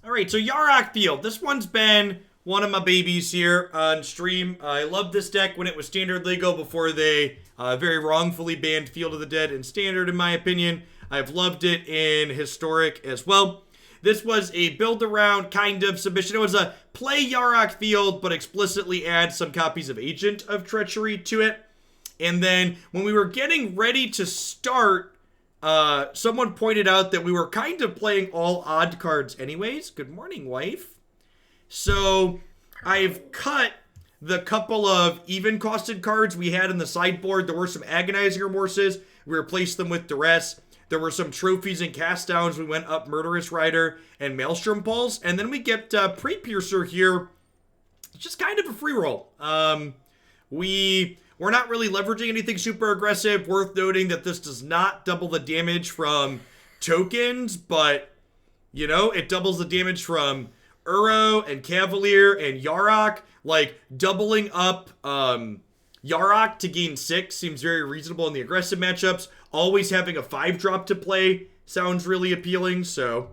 Alright, so Yarok Field. This one's been one of my babies here on stream. I loved this deck when it was standard legal before they very wrongfully banned Field of the Dead in standard, in my opinion. I've loved it in historic as well. This was a build-around kind of submission. It was a play Yarok Field, but explicitly add some copies of Agent of Treachery to it. And then when we were getting ready to start, someone pointed out that we were kind of playing all odd cards anyways. Good morning, wife. So I've cut the couple of even-costed cards we had in the sideboard. There were some Agonizing Remorses. We replaced them with Duress. There were some trophies and cast downs. We went up Murderous Rider and Maelstrom Pulse. And then we get Pre-Piercer here. It's just kind of a free roll. We're not really leveraging anything super aggressive. Worth noting that this does not double the damage from tokens, but, you know, it doubles the damage from Uro and Cavalier and Yarok. Like, doubling up Yarok to gain 6 seems very reasonable in the aggressive matchups. Always having a 5-drop to play sounds really appealing, so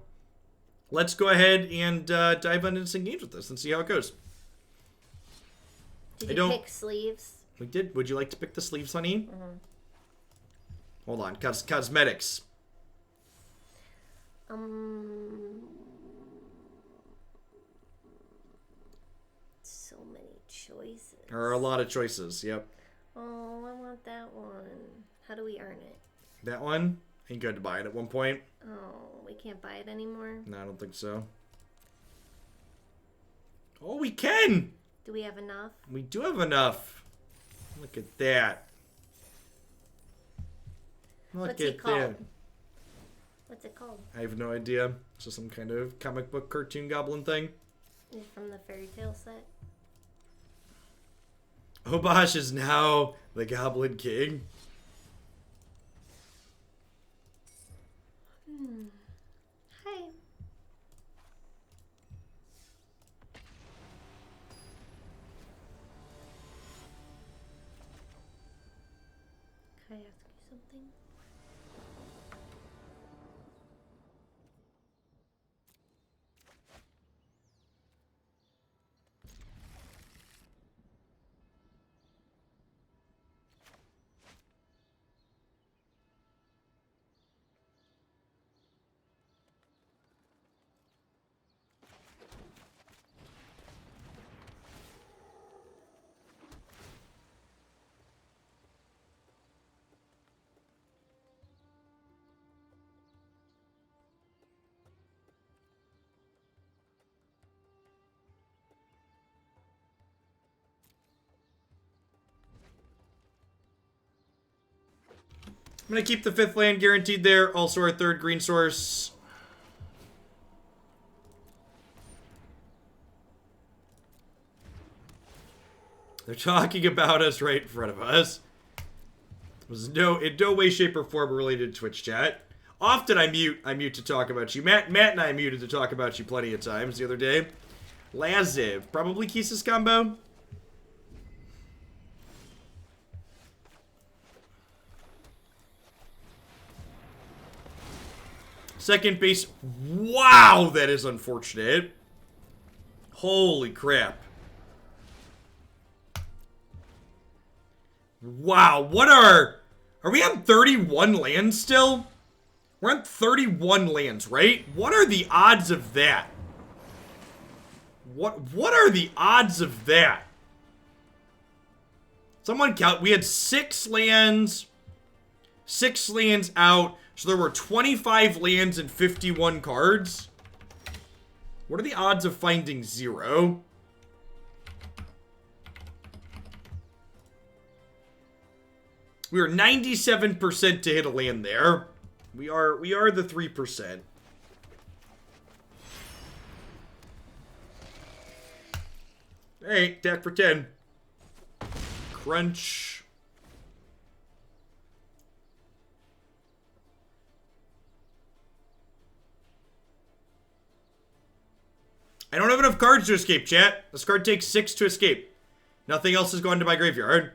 let's go ahead and dive into this games with this and see how it goes. Did you pick sleeves? We did. Would you like to pick the sleeves, honey? Mm-hmm. Hold on. Cosmetics. So many choices. There are a lot of choices, yep. Oh, I want that one. How do we earn it? That one? Ain't good to buy it at one point. Oh, we can't buy it anymore? No, I don't think so. Oh, we can! Do we have enough? We do have enough. Look at that. What's it called? What's it called? I have no idea. It's just some kind of comic book cartoon goblin thing. Is it from the fairy tale set? Obosh is now the Goblin King. Hi. Can I ask you something? I'm going to keep the 5th land guaranteed there. Also our 3rd green source. They're talking about us right in front of us. It was in no way, shape, or form related to Twitch chat. Often I mute to talk about you. Matt and I muted to talk about you plenty of times the other day. Laziv. Probably Kisis combo. Second base. Wow, that is unfortunate. Holy crap. Wow, what are we on 31 lands still? We're on 31 lands, right? What are the odds of that? What are the odds of that? Someone count. We had 6 lands out. So there were 25 lands and 51 cards. What are the odds of finding 0? We are 97% to hit a land there. We are the 3%. Hey, attack for 10. Crunch. I don't have enough cards to escape, chat. This card takes 6 to escape. Nothing else has gone to my graveyard.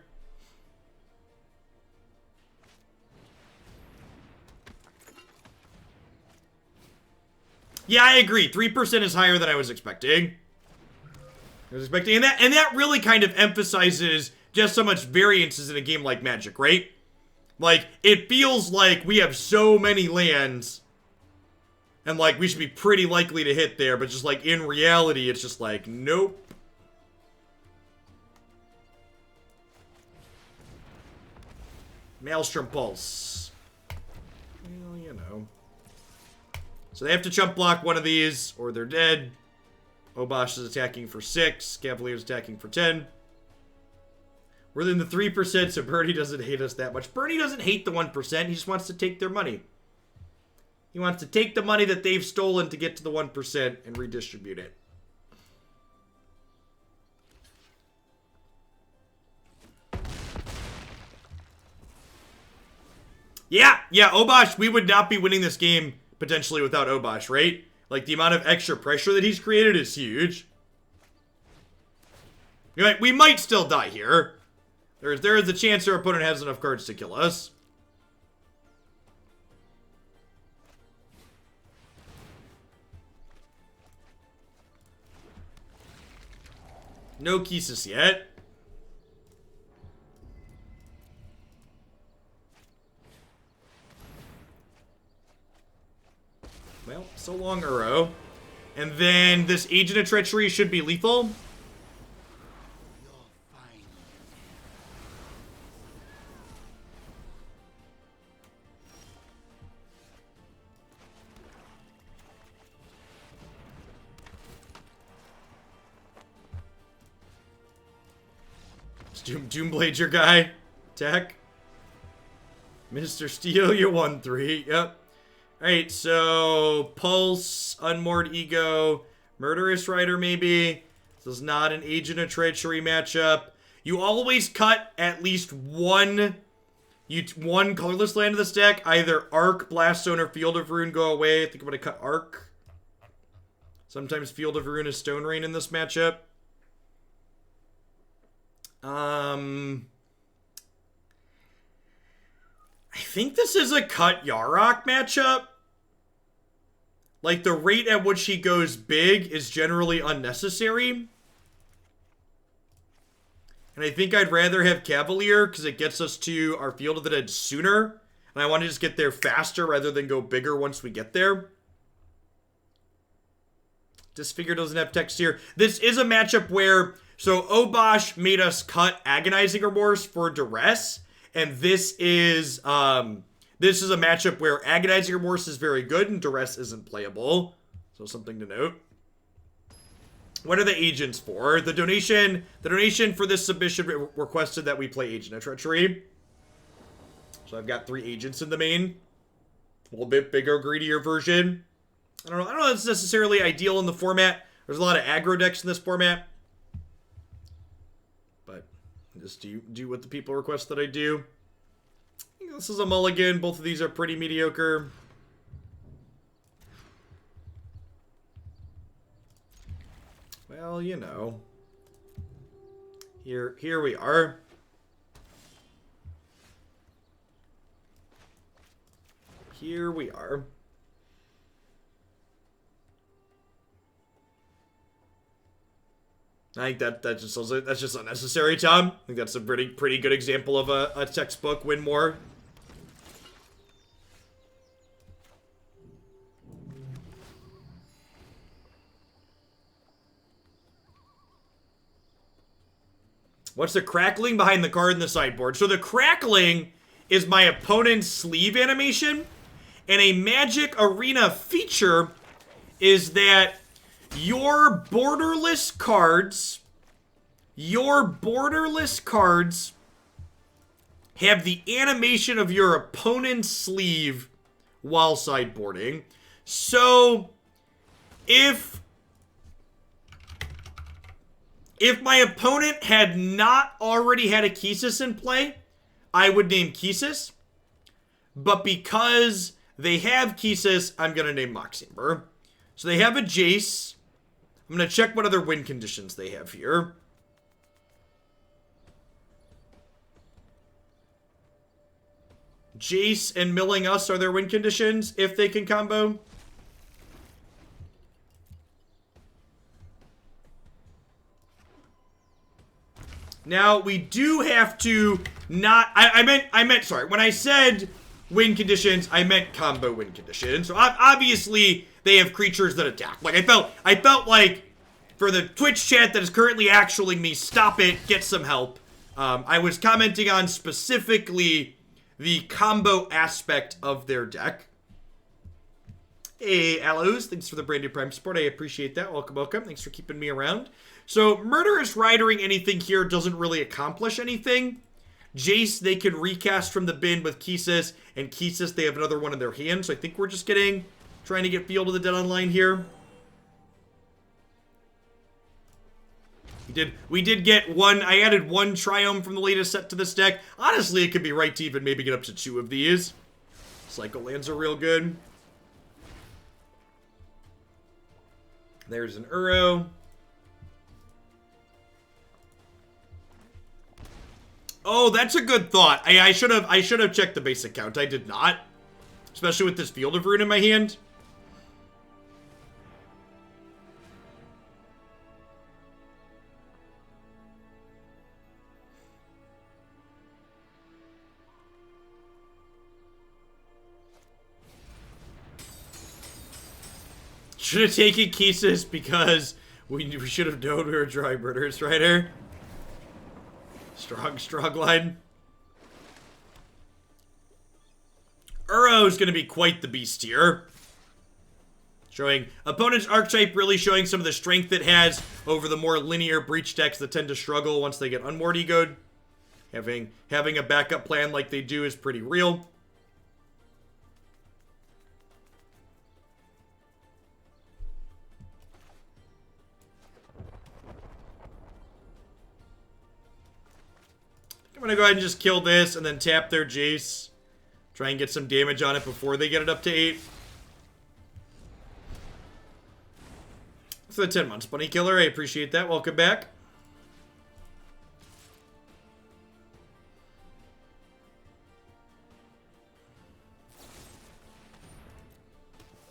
Yeah, I agree. 3% is higher than I was expecting. And that really kind of emphasizes just how much variance is in a game like Magic, right? Like, it feels like we have so many lands, and like, we should be pretty likely to hit there, but just like, in reality, it's just like, nope. Maelstrom Pulse. Well, you know. So they have to chump block one of these, or they're dead. Obosh is attacking for 6. Cavalier is attacking for 10. We're in the 3%, so Bernie doesn't hate us that much. Bernie doesn't hate the 1%. He just wants to take their money. He wants to take the money that they've stolen to get to the 1% and redistribute it. Yeah, Obosh, we would not be winning this game potentially without Obosh, right? Like, the amount of extra pressure that he's created is huge. We might still die here. There is a chance our opponent has enough cards to kill us. No Kisis yet. Well, so long, Uro. And then this Agent of Treachery should be lethal. Doomblade's your guy. Tech. Mr. Steel, you won 3. Yep. Alright, so Pulse, Unmoored Ego, Murderous Rider maybe. This is not an Agent of Treachery matchup. You always cut at least one colorless land of this deck. Either Arc, Blaststone, or Field of Ruin go away. I think I'm going to cut Arc. Sometimes Field of Ruin is Stone Rain in this matchup. I think this is a cut Yarok matchup. Like, the rate at which he goes big is generally unnecessary. And I think I'd rather have Cavalier, because it gets us to our Field of the Dead sooner. And I want to just get there faster rather than go bigger once we get there. Disfigure doesn't have text here. This is a matchup where... So, Obosh made us cut Agonizing Remorse for Duress. And this is a matchup where Agonizing Remorse is very good and Duress isn't playable. So, something to note. What are the agents for? The donation for this submission requested that we play Agent of Treachery. So, I've got 3 agents in the main. A little bit bigger, greedier version. I don't know if it's necessarily ideal in the format. There's a lot of aggro decks in this format. Just do what the people request that I do. This is a mulligan. Both of these are pretty mediocre. Well, you know. Here we are. Here we are. I think that's just unnecessary, Tom. I think that's a pretty good example of a textbook win more. What's the crackling behind the card in the sideboard? So the crackling is my opponent's sleeve animation, and a Magic Arena feature is that your borderless cards have the animation of your opponent's sleeve while sideboarding. So, if my opponent had not already had a Kisis in play, I would name Kisis. But because they have Kisis, I'm going to name Moximber. So they have a Jace. I'm going to check what other win conditions they have here. Jace and Milling Us are their win conditions, if they can combo. Now, we do have to not... I meant, sorry, when I said win conditions, I meant combo win conditions. So, obviously, they have creatures that attack. Like, I felt like, for the Twitch chat that is currently actualing me, stop it, get some help. I was commenting on specifically the combo aspect of their deck. Hey, Aloes, thanks for the brand new Prime support. I appreciate that. Welcome, welcome. Thanks for keeping me around. So, Murderous Ridering anything here doesn't really accomplish anything. Jace, they can recast from the bin with Kisis, and Kisis, they have another one in their hand. So I think we're just trying to get Field of the Dead online here. We did get one, I added one Triumph from the latest set to this deck. Honestly, it could be right to even maybe get up to 2 of these. Cycle lands are real good. There's an Uro. Oh, that's a good thought. I should have checked the basic count. I did not. Especially with this Field of Ruin in my hand. Should have taken Kisis because we should have known we were drawing Murderous Rider. Strong line. Uro's going to be quite the beast here. Showing opponent's archetype really showing some of the strength it has over the more linear breach decks that tend to struggle once they get Unmoored Ego'd. Having a backup plan like they do is pretty real. I'm going to go ahead and just kill this and then tap their Jace. Try and get some damage on it before they get it up to 8. For the 10 months, Bunny Killer. I appreciate that. Welcome back.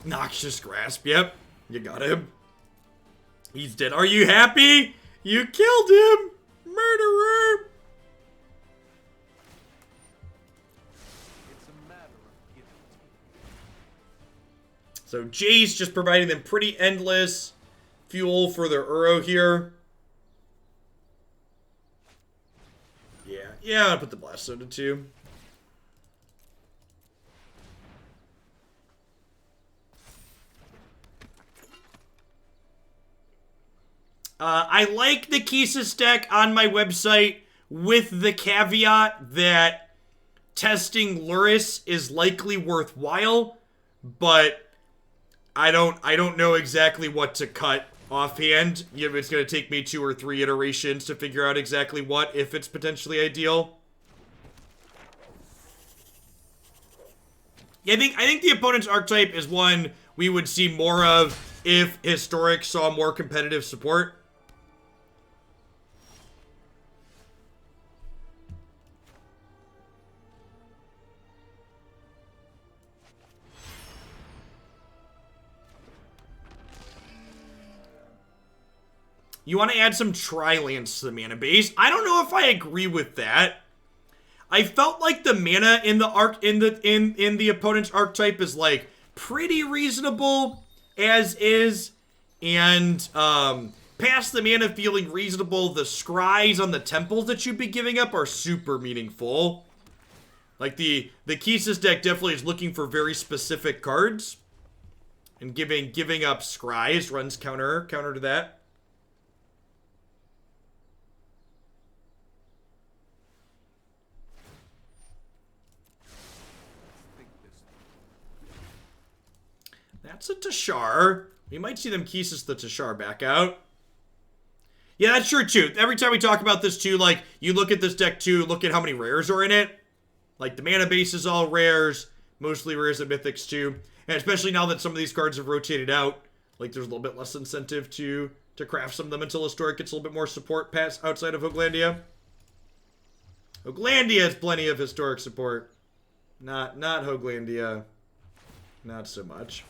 Noxious Grasp. Yep. You got him. He's dead. Are you happy? You killed him. Murderer. So Jace just providing them pretty endless fuel for their Uro here. Yeah, I'll put the Blast Soda too. I like the Kisis deck on my website with the caveat that testing Luris is likely worthwhile, but I don't know exactly what to cut offhand. It's going to take me 2 or 3 iterations to figure out exactly what, if it's potentially ideal. Yeah, I think the opponent's archetype is one we would see more of if Historic saw more competitive support. You want to add some Tri-Lands to the mana base. I don't know if I agree with that. I felt like the mana in the opponent's archetype is like pretty reasonable as is, and past the mana feeling reasonable, the scries on the temples that you'd be giving up are super meaningful. Like the Kisis deck definitely is looking for very specific cards, and giving up scries runs counter to that. That's a Tashar. We might see them Kisis the Tashar back out. Yeah, that's true too. Every time we talk about this too, like, you look at this deck too, look at how many rares are in it. Like, the mana base is all rares, mostly rares and mythics too. And especially now that some of these cards have rotated out, like, there's a little bit less incentive to craft some of them until Historic gets a little bit more support past outside of Hoaglandia. Hoaglandia has plenty of Historic support. Not Hoaglandia. Not so much.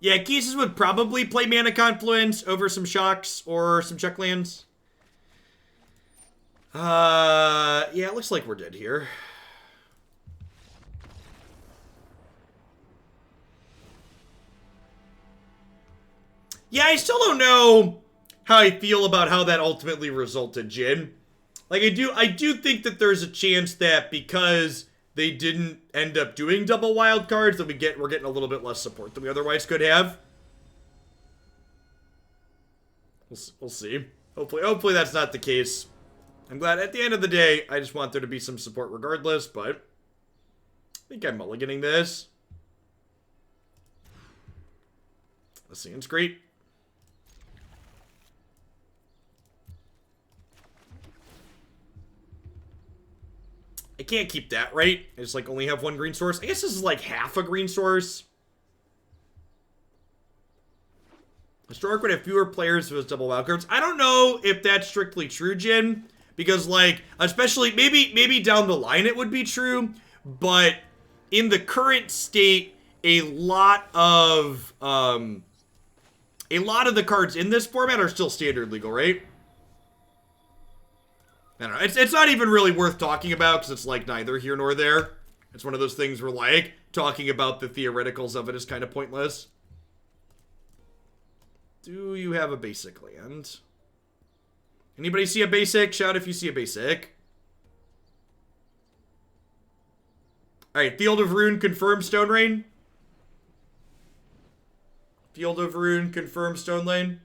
Yeah, Geeses would probably play Mana Confluence over some Shocks or some check lands. Yeah, it looks like we're dead here. Yeah, I still don't know how I feel about how that ultimately resulted, Jin. Like, I do think that there's a chance that because they didn't end up doing double wild cards, that we're getting a little bit less support than we otherwise could have. We'll see. Hopefully that's not the case. I'm glad at the end of the day, I just want there to be some support regardless, but I think I'm mulliganing this. This seems great. I can't keep that, right? I just, like, only have one green source. I guess this is, like, half a green source. Historic would have fewer players with double wildcards. I don't know if that's strictly true, Jin. Because, like, especially, maybe down the line it would be true. But in the current state, a lot of the cards in this format are still standard legal, right? I don't know. It's not even really worth talking about because it's like neither here nor there. It's one of those things where like talking about the theoreticals of it is kind of pointless. Do you have a basic land? Anybody see a basic? Shout if you see a basic. Alright, Field of Ruin confirmed Stone Rain. Field of Ruin confirmed Stone Lane.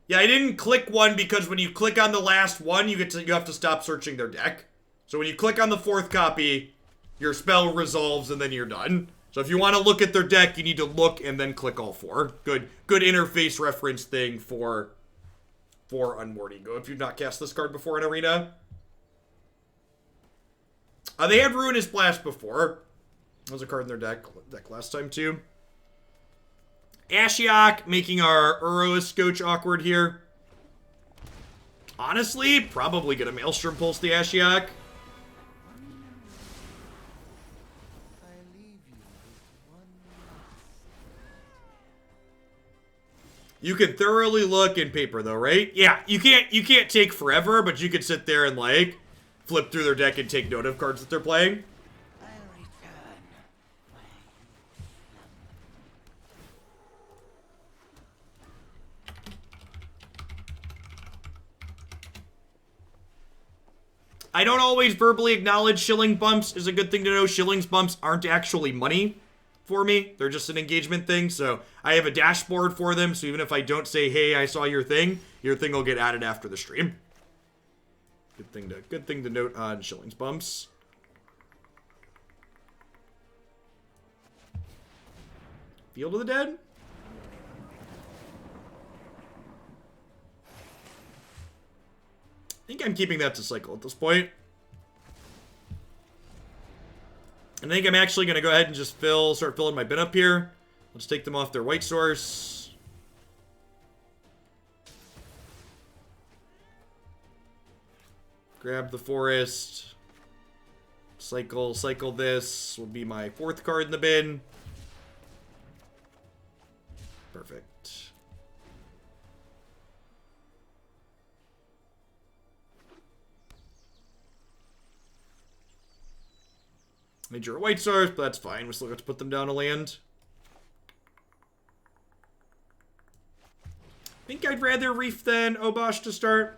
Yeah, I didn't click one because when you click on the last one, you have to stop searching their deck. So when you click on the fourth copy, your spell resolves and then you're done. So if you want to look at their deck, you need to look and then click all four. Good interface reference thing for Unmoored Ego if you've not cast this card before in Arena. They had Ruinous Blast before. That was a card in their deck last time too. Ashiok making our Uro Scotch awkward here. Honestly, probably gonna Maelstrom Pulse the Ashiok. You can thoroughly look in paper though, right? Yeah, you can't take forever, but you could sit there and like flip through their deck and take note of cards that they're playing. I don't always verbally acknowledge shilling bumps is a good thing to know. Shillings bumps aren't actually money for me. They're just an engagement thing. So I have a dashboard for them. So even if I don't say, hey, I saw your thing will get added after the stream. Good thing to note on shillings bumps. Field of the Dead? I think I'm keeping that to cycle at this point. I think I'm actually going to go ahead and just start filling my bin up here. Let's take them off their white source. Grab the forest. Cycle this. Will be my fourth card in the bin. Perfect. Major white source, but that's fine. We still got to put them down a land. I think I'd rather Reef than Obosh to start.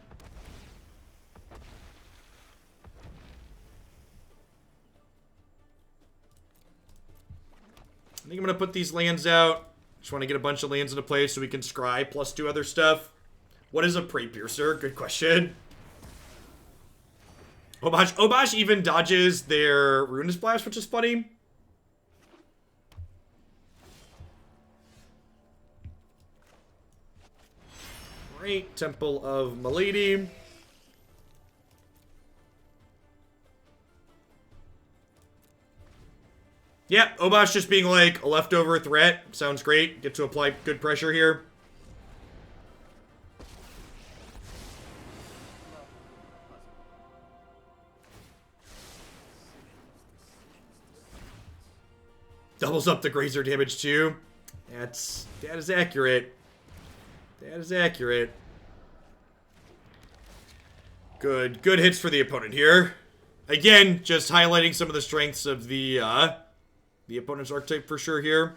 I think I'm going to put these lands out. Just want to get a bunch of lands into play so we can scry plus do other stuff. What is a Prey Piercer? Good question. Obosh even dodges their Ruinous Blast, which is funny. Great. Temple of Malady. Yeah, Obosh just being like a leftover threat. Sounds great. Get to apply good pressure here. Doubles up the Grazer damage too. That is accurate. That is accurate. Good hits for the opponent here. Again, just highlighting some of the strengths of the opponent's archetype for sure here.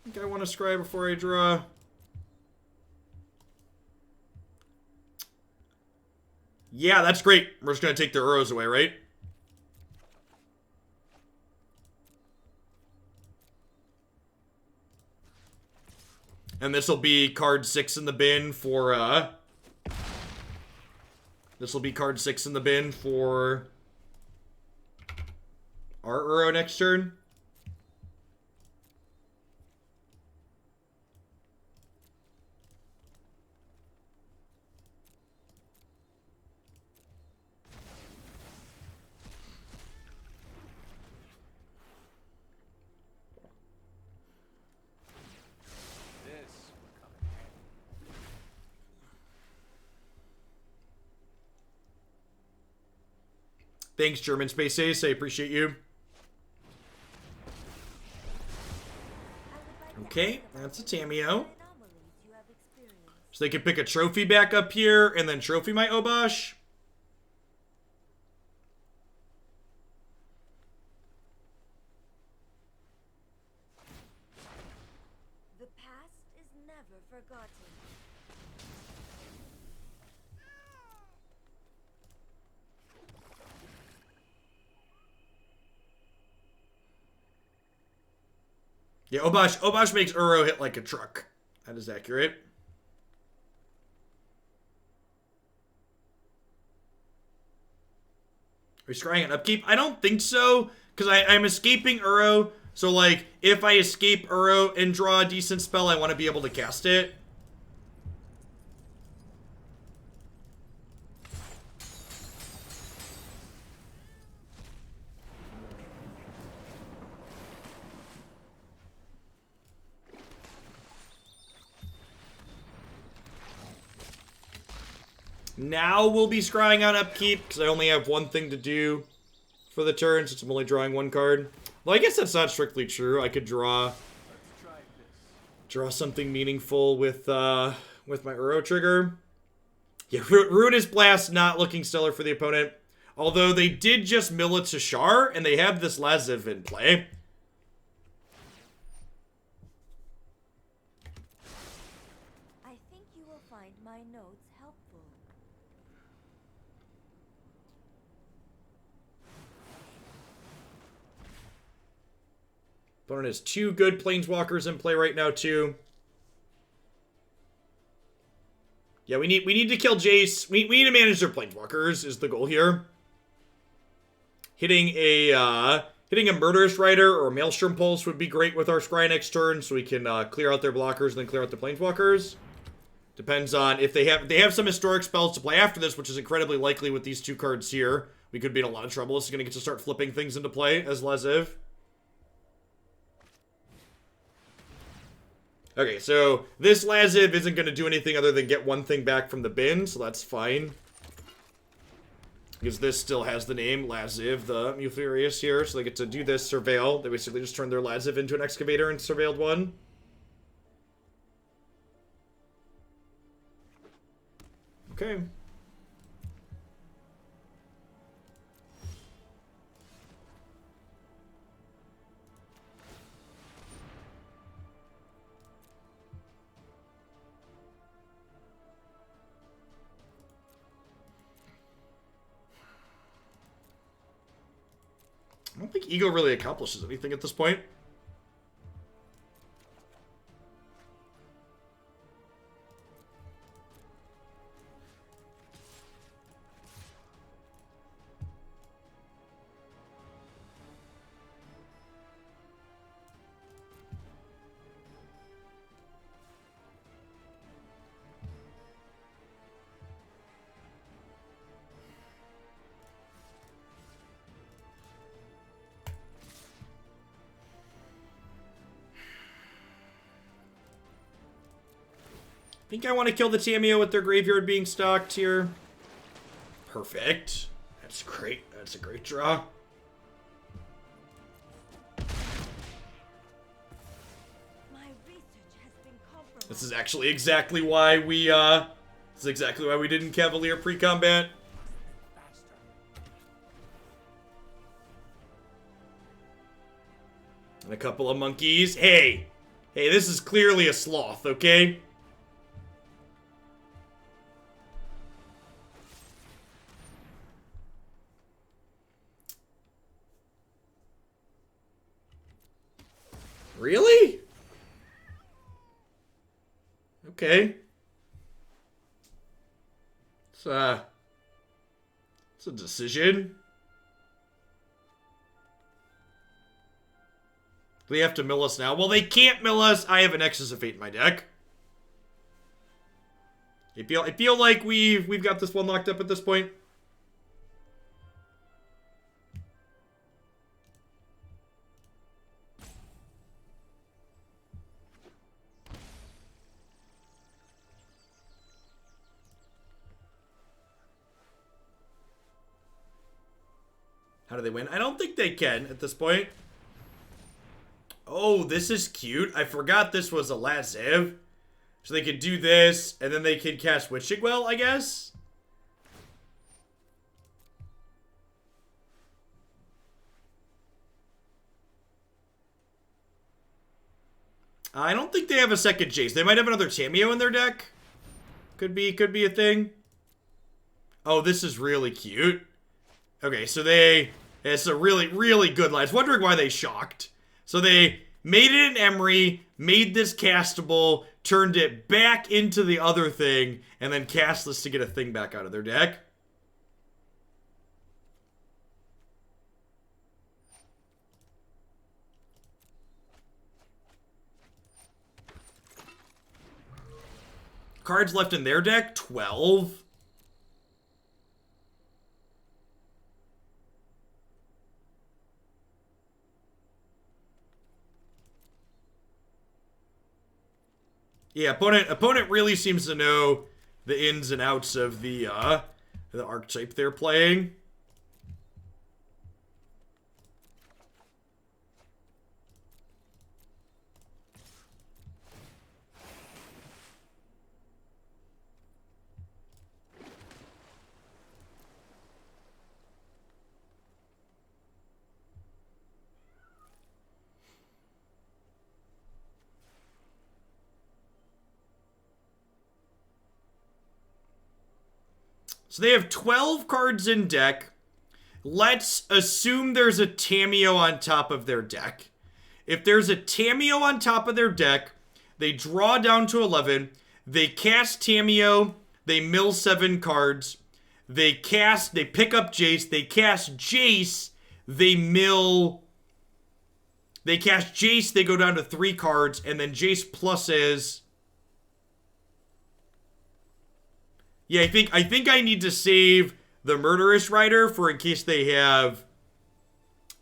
I think I want to scry before I draw. Yeah, that's great. We're just going to take their arrows away, right? And this will be card 6 in the bin for, this will be card 6 in the bin for our Uro next turn. Thanks, German Space Ace. I appreciate you. Okay, that's a Tamiyo. So they can pick a trophy back up here and then trophy my Obosh. The past is never forgotten. Yeah, Obosh makes Uro hit like a truck. That is accurate. Are we scrying an upkeep? I don't think so, because I'm escaping Uro. So, like, if I escape Uro and draw a decent spell, I want to be able to cast it. Now we'll be scrying on upkeep, because I only have one thing to do for the turn, since I'm only drawing one card. Well, I guess that's not strictly true. I could draw something meaningful with my Uro trigger. Yeah, Ruinous Blast not looking stellar for the opponent. Although they did just mill it to Shar, and they have this Laziv in play. I think you will find my notes helpful. Opponent has two good Planeswalkers in play right now, too. Yeah, we need to kill Jace. We need to manage their Planeswalkers, is the goal here. Hitting a Murderous Rider or Maelstrom Pulse would be great with our scry next turn, so we can clear out their blockers and then clear out the Planeswalkers. Depends on if they have some historic spells to play after this, which is incredibly likely with these two cards here. We could be in a lot of trouble. This is going to get to start flipping things into play as Laziv. Okay, so this Laziv isn't going to do anything other than get one thing back from the bin, so that's fine. Because this still has the name Laziv, the Mufurious here, so they get to do this Surveil. They basically just turned their Laziv into an Excavator and surveilled one. Okay. I don't think Ego really accomplishes anything at this point. I think I want to kill the Tamiyo with their graveyard being stocked here. Perfect. That's great. That's a great draw. This is actually exactly why we, didn't Cavalier pre-combat. And a couple of monkeys. Hey, this is clearly a sloth, okay? Really? Okay. It's a decision. Do they have to mill us now? Well, they can't mill us. I have a Nexus of Fate in my deck. I feel like we've got this one locked up at this point. How do they win? I don't think they can at this point. Oh, this is cute. I forgot this was a Laziv. So they could do this, and then they can cast Witching Well, I guess? I don't think they have a second Jace. They might have another Tameo in their deck. Could be a thing. Oh, this is really cute. Okay, so it's a really, really good line. I was wondering why they shocked. So they made it an Emery, made this castable, turned it back into the other thing, and then cast this to get a thing back out of their deck. Cards left in their deck, 12. Yeah, opponent really seems to know the ins and outs of the archetype they're playing. So they have 12 cards in deck. Let's assume there's a Tameo on top of their deck. If there's a Tameo on top of their deck, they draw down to 11. They cast Tameo. They mill 7 cards. They pick up Jace. They cast Jace. They cast Jace. They go down to 3 cards. And then Jace pluses. Yeah, I think I need to save the Murderous Rider for in case they have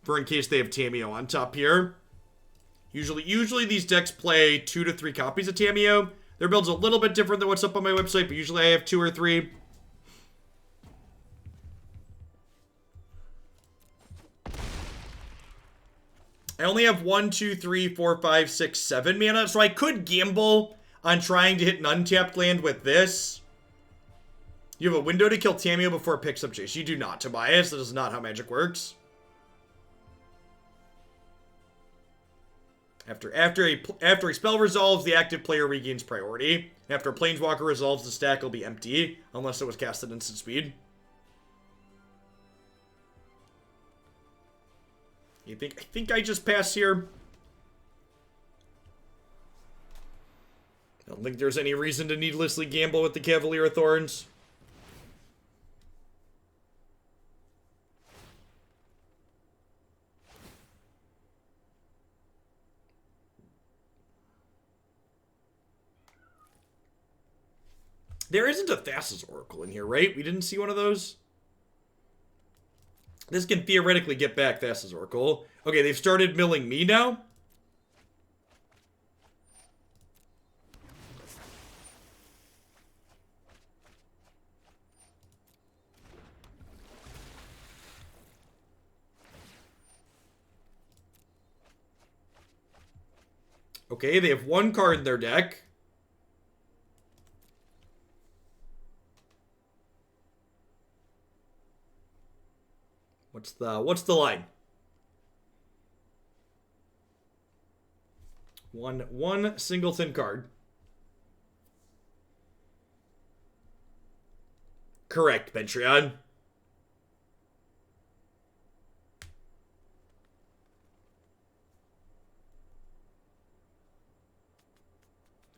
Tameo on top here. Usually these decks play 2 to 3 copies of Tameo. Their build's a little bit different than what's up on my website, but usually I have 2 or 3. I only have 1, 2, 3, 4, 5, 6, 7 mana, so I could gamble on trying to hit an untapped land with this. You have a window to kill Tameo before it picks up Jace. You do not, Tobias. That is not how Magic works. After a spell resolves, the active player regains priority. After a Planeswalker resolves, the stack will be empty, unless it was cast at instant speed. I think I just pass here. I don't think there's any reason to needlessly gamble with the Cavalier of Thorns. There isn't a Thassa's Oracle in here, right? We didn't see one of those? This can theoretically get back Thassa's Oracle. Okay, they've started milling me now. Okay, they have 1 card in their deck. What's the line? One singleton card. Correct, Patreon.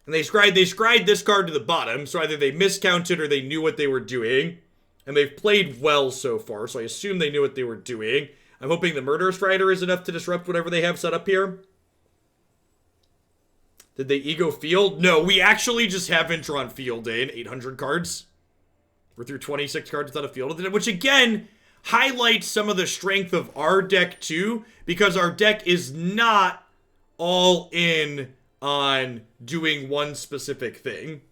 And they scried this card to the bottom, so either they miscounted or they knew what they were doing. And they've played well so far, so I assume they knew what they were doing. I'm hoping the Murderous Rider is enough to disrupt whatever they have set up here. Did they ego field? No, we actually just haven't drawn field in 800 cards. We're through 26 cards without a field, which again highlights some of the strength of our deck too, because our deck is not all in on doing one specific thing.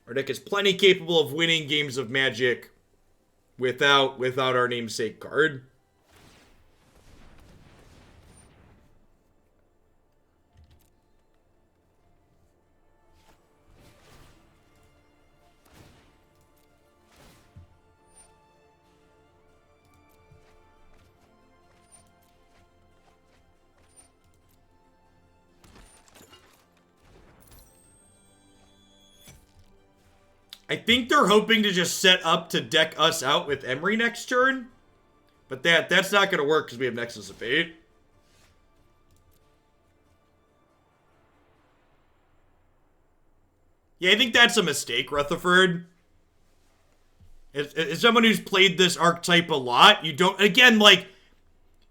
Our deck is plenty capable of winning games of Magic without our namesake card. I think they're hoping to just set up to deck us out with Emery next turn. But that's not going to work because we have Nexus of Fate. Yeah, I think that's a mistake, Rutherford. As someone who's played this archetype a lot, you don't... Again, like...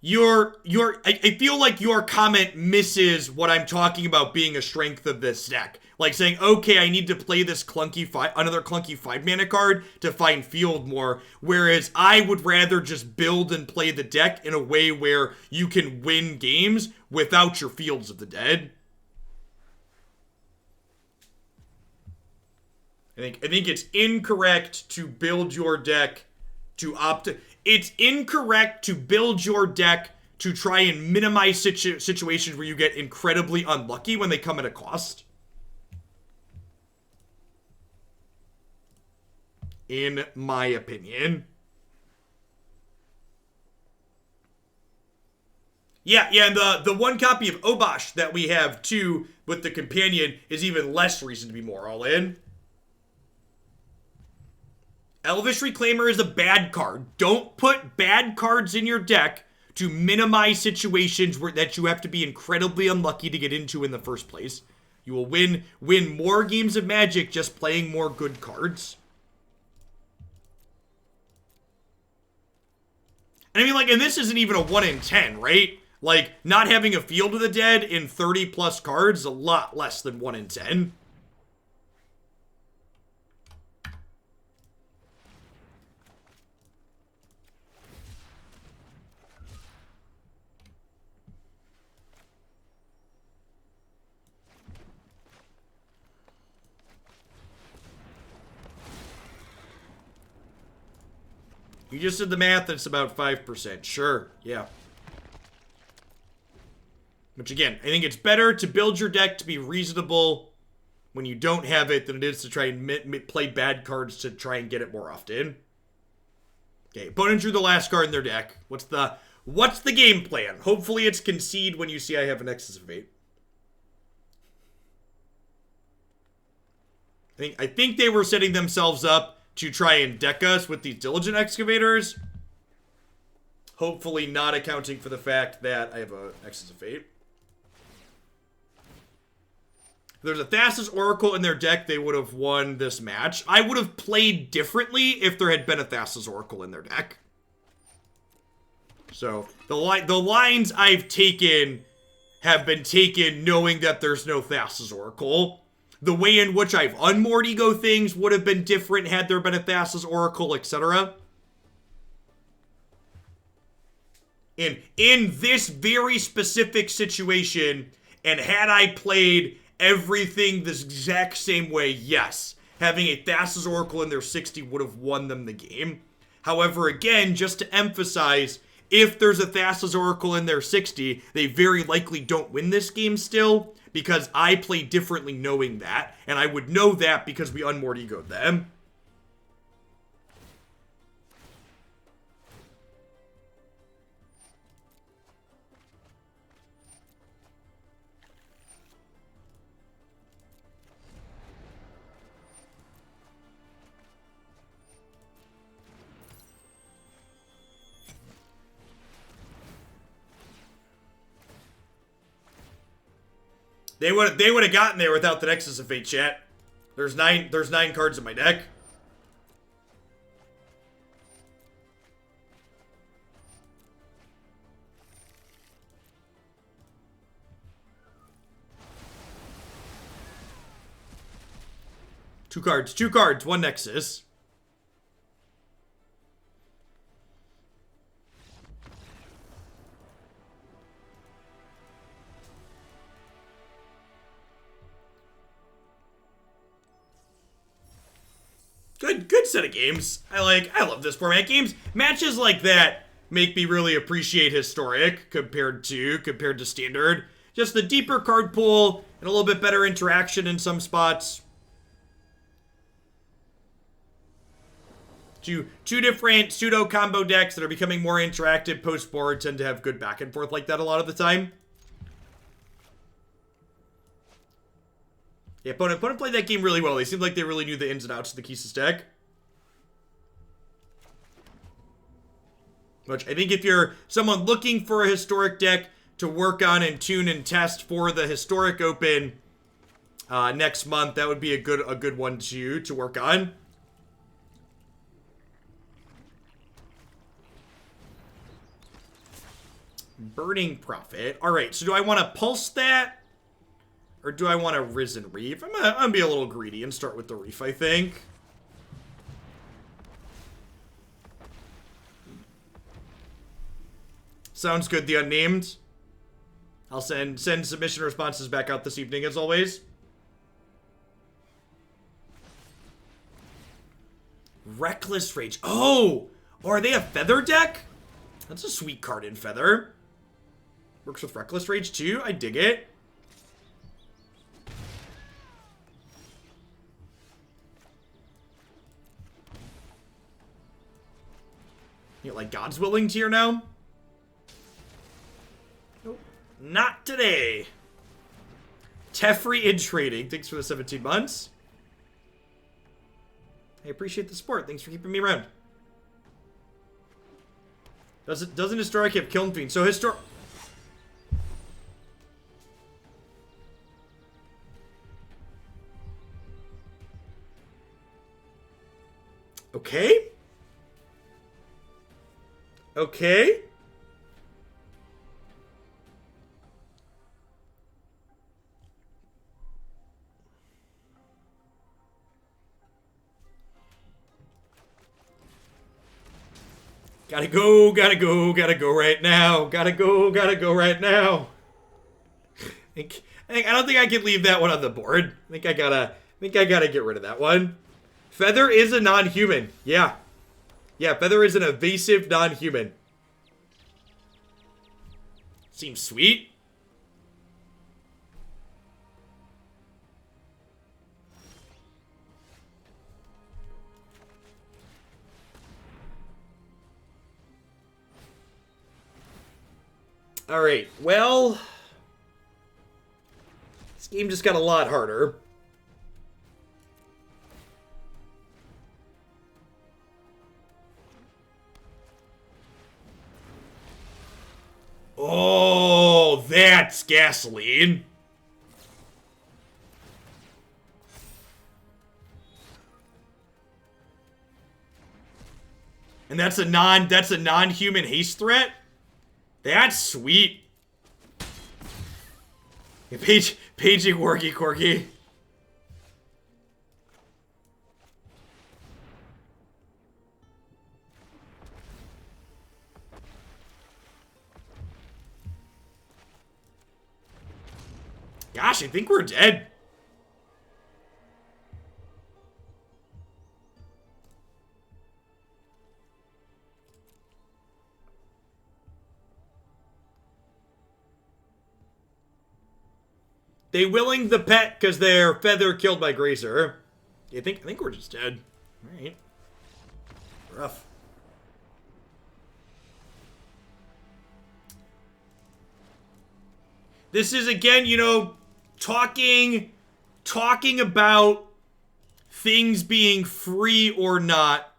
I feel like your comment misses what I'm talking about being a strength of this deck. Like saying, okay, I need to play this another clunky 5-mana card to find field more. Whereas I would rather just build and play the deck in a way where you can win games without your Fields of the Dead. I think it's incorrect to build your deck to It's incorrect to build your deck to try and minimize situations where you get incredibly unlucky when they come at a cost. In my opinion. Yeah, and the one copy of Obosh that we have too with the companion is even less reason to be more all in. Elvish Reclaimer is a bad card. Don't put bad cards in your deck to minimize situations that you have to be incredibly unlucky to get into in the first place. You will win more games of Magic just playing more good cards. And I mean, like, and this isn't even a 1 in 10, right? Like, not having a Field of the Dead in 30 plus cards is a lot less than 1 in 10. You just did the math, it's about 5%. Sure, yeah. Which again, I think it's better to build your deck to be reasonable when you don't have it than it is to try and play bad cards to try and get it more often. Okay, opponent drew the last card in their deck. What's the game plan? Hopefully it's concede when you see I have a Nexus of Fate. I think they were setting themselves up to try and deck us with these Diligent Excavators. Hopefully not accounting for the fact that I have a Nexus of Fate. If there's a Thassa's Oracle in their deck, they would have won this match. I would have played differently if there had been a Thassa's Oracle in their deck. So, the lines I've taken have been taken knowing that there's no Thassa's Oracle. The way in which I've unmoored ego things would have been different had there been a Thassa's Oracle, etc. In this very specific situation, and had I played everything this exact same way, yes, having a Thassa's Oracle in their 60 would have won them the game. However, again, just to emphasize, if there's a Thassa's Oracle in their 60, they very likely don't win this game still, because I play differently knowing that, and I would know that because we unmoored egoed them. They would have gotten there without the Nexus of Fate, chat. There's nine cards in my deck. Two cards, one Nexus. Good set of games. I love this format. Matches like that make me really appreciate Historic compared to Standard. Just the deeper card pool and a little bit better interaction in some spots. Two different pseudo combo decks that are becoming more interactive post-board tend to have good back and forth like that a lot of the time. Yeah, opponent played that game really well. They seemed like they really knew the ins and outs of the Kisis deck. Which I think if you're someone looking for a Historic deck to work on and tune and test for the Historic Open next month, that would be a good one to work on. Burning Prophet. Alright, so do I want to pulse that? Or do I want a Risen Reef? I'm gonna be a little greedy and start with the Reef, I think. Sounds good, the Unnamed. I'll send submission responses back out this evening, as always. Reckless Rage. Oh! Are they a Feather deck? That's a sweet card in Feather. Works with Reckless Rage, too. I dig it. You know, like God's Willing tier now? Nope. Not today. Teferi in trading. Thanks for the 17 months. I appreciate the support. Thanks for keeping me around. Doesn't Historic have Kiln Fiend? So Historic... Okay. Okay. Gotta go right now. Gotta go right now. I don't think I can leave that one on the board. I think I gotta get rid of that one. Feather is a non-human. Yeah. Yeah, Feather is an evasive non-human. Seems sweet. Alright, well... This game just got a lot harder. Oh, that's gasoline. And that's a non-human haste threat? That's sweet. Yeah, paging Worky Corky. Gosh, I think we're dead. They willing the pet because their Feather killed by Grazer. I think we're just dead. Alright. Rough. This is, again, you know, talking about things being free or not.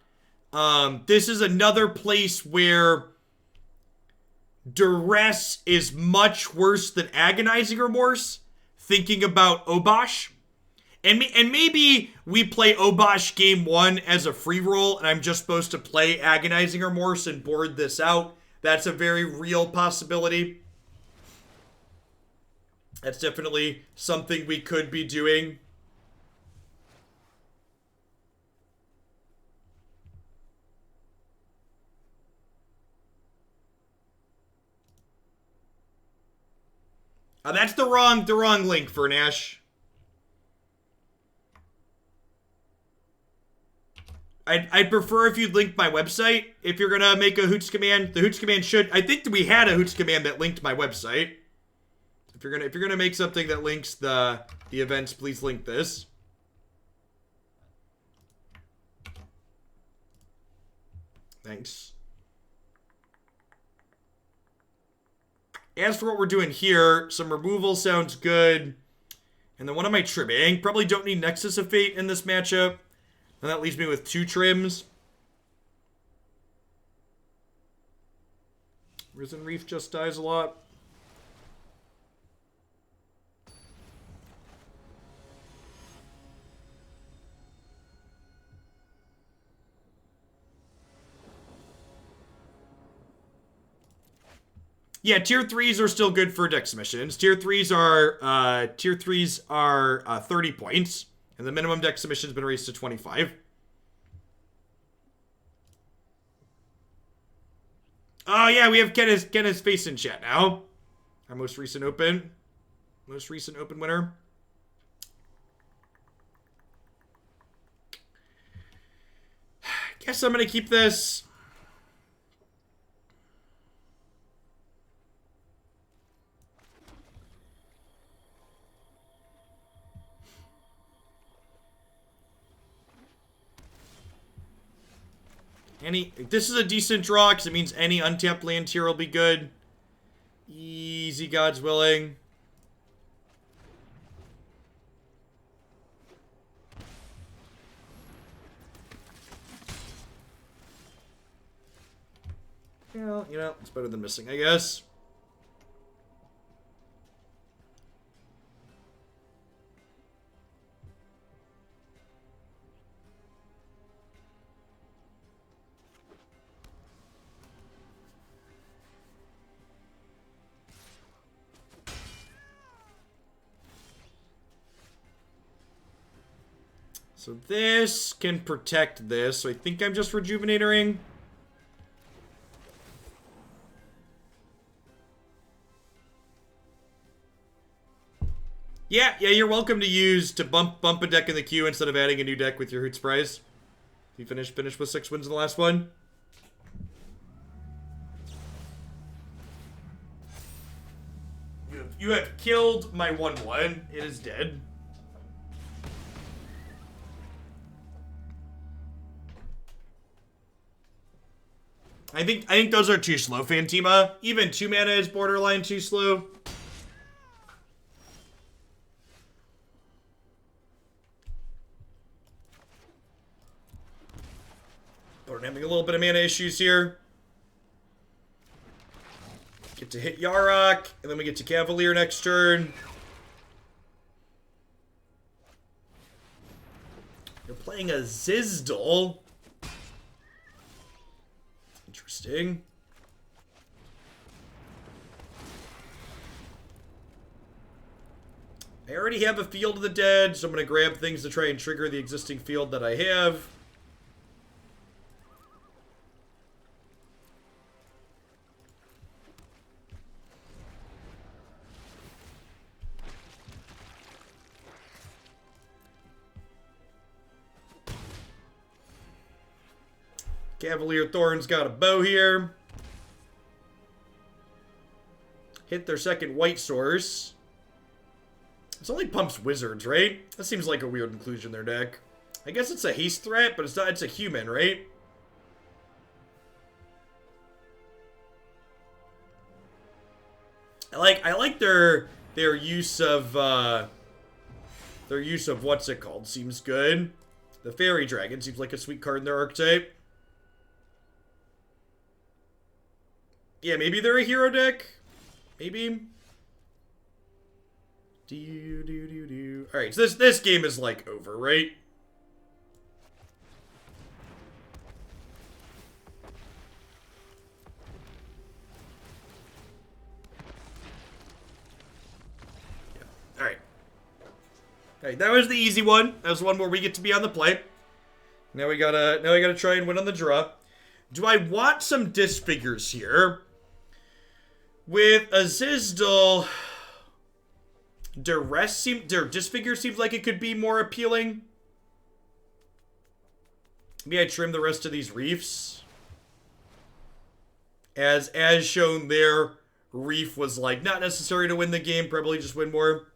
This is another place where duress is much worse than agonizing remorse. thinking about Obosh. And maybe we play Obosh game 1 as a free roll, and I'm just supposed to play Agonizing Remorse and board this out. That's a very real possibility. That's definitely something we could be doing. That's the wrong link for Nash. I'd prefer if you'd link my website if you're gonna make a Hoots command. The Hoots command should. I think that we had a Hoots command that linked my website. If you're gonna make something that links the events, please link this. Thanks. As for what we're doing here, some removal sounds good. And then what am I trimming? Probably don't need Nexus of Fate in this matchup. And that leaves me with 2 trims. Risen Reef just dies a lot. Yeah, tier 3s are still good for deck submissions. Tier 3s are 30 points. And the minimum deck submission has been raised to 25. Oh, yeah, we have Kenneth's face in chat now. Our most recent open winner. Guess I'm going to keep this. This is a decent draw because it means any untapped land here will be good. Easy, God's willing. Well, you know, it's better than missing, I guess. So this can protect this. So I think I'm just rejuvenatoring. Yeah, you're welcome to bump a deck in the queue instead of adding a new deck with your Hoots prize. You finished with 6 wins in the last one. You have killed my 1/1. It is dead. I think those are too slow, Fantima. Even 2 mana is borderline too slow. But we're having a little bit of mana issues here. Get to hit Yarok, and then we get to Cavalier next turn. You're playing a Zizdal. Interesting. I already have a Field of the Dead, so I'm going to grab things to try and trigger the existing field that I have. Cavalier of Thorns got a bow here. Hit their second white source. It's only pumps wizards, right? That seems like a weird inclusion in their deck. I guess it's a haste threat, but it's not. It's a human, right? I like their use of what's it called? Seems good. The Fairy Dragon seems like a sweet card in their archetype. Yeah, maybe they're a hero deck. Maybe. Alright, so this game is, like, over, right? Yeah. Alright. Alright, that was the easy one. That was one where we get to be on the play. Now we gotta try and win on the draw. Do I want some disfigures here? With Azizdel, disfigure seems like it could be more appealing. Maybe I trim the rest of these reefs. As shown there, Reef was like not necessary to win the game, probably just win more.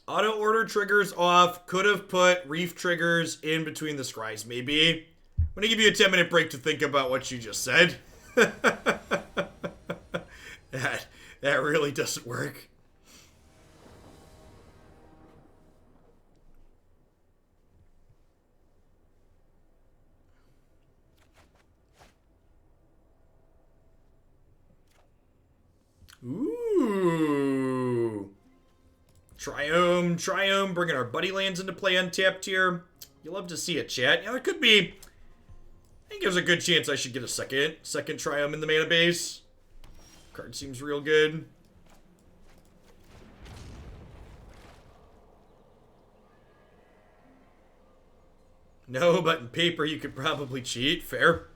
Auto order triggers off. Could have put reef triggers in between the scries, maybe. I'm gonna give you a 10-minute break to think about what you just said. That really doesn't work. Ooh. Triome, bringing our buddy lands into play untapped here. You love to see it, chat. Yeah, there could be. I think there's a good chance I should get a second Triome in the mana base. Card seems real good. No, but in paper you could probably cheat. Fair.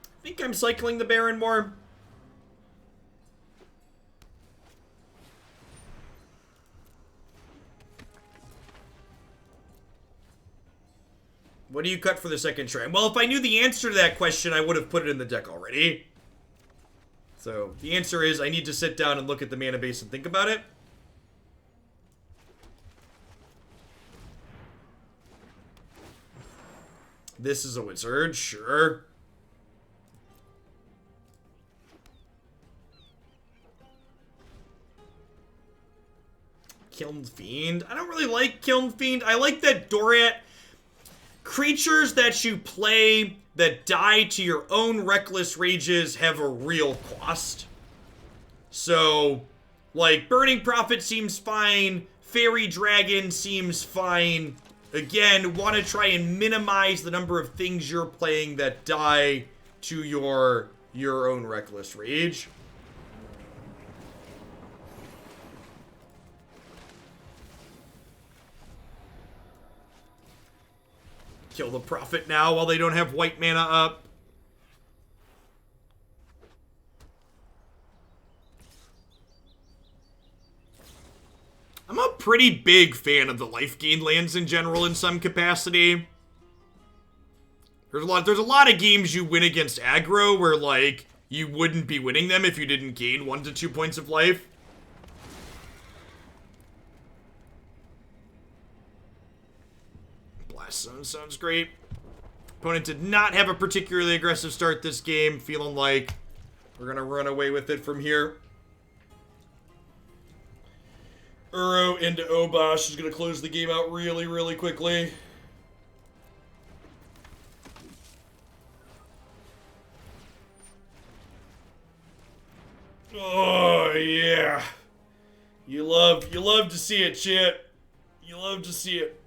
I think I'm cycling the Barren Moor. What do you cut for the second try? Well, if I knew the answer to that question, I would have put it in the deck already. So, the answer is I need to sit down and look at the mana base and think about it. This is a wizard, sure. Kiln Fiend. I don't really like Kiln Fiend. I like that Dorat. Creatures that you play that die to your own reckless rages have a real cost. So, like, Burning Prophet seems fine. Fairy Dragon seems fine. Again, want to try and minimize the number of things you're playing that die to your own reckless rage. Kill the Prophet now while they don't have white mana up. I'm a pretty big fan of the life gain lands in general in some capacity. There's a lot of games you win against aggro where, like, you wouldn't be winning them if you didn't gain 1 to 2 points of life. Blast Zone sounds great. Opponent did not have a particularly aggressive start this game. Feeling like we're going to run away with it from here. Uro into Obosh is going to close the game out really, really quickly. Oh, yeah. You love to see it, chat. You love to see it.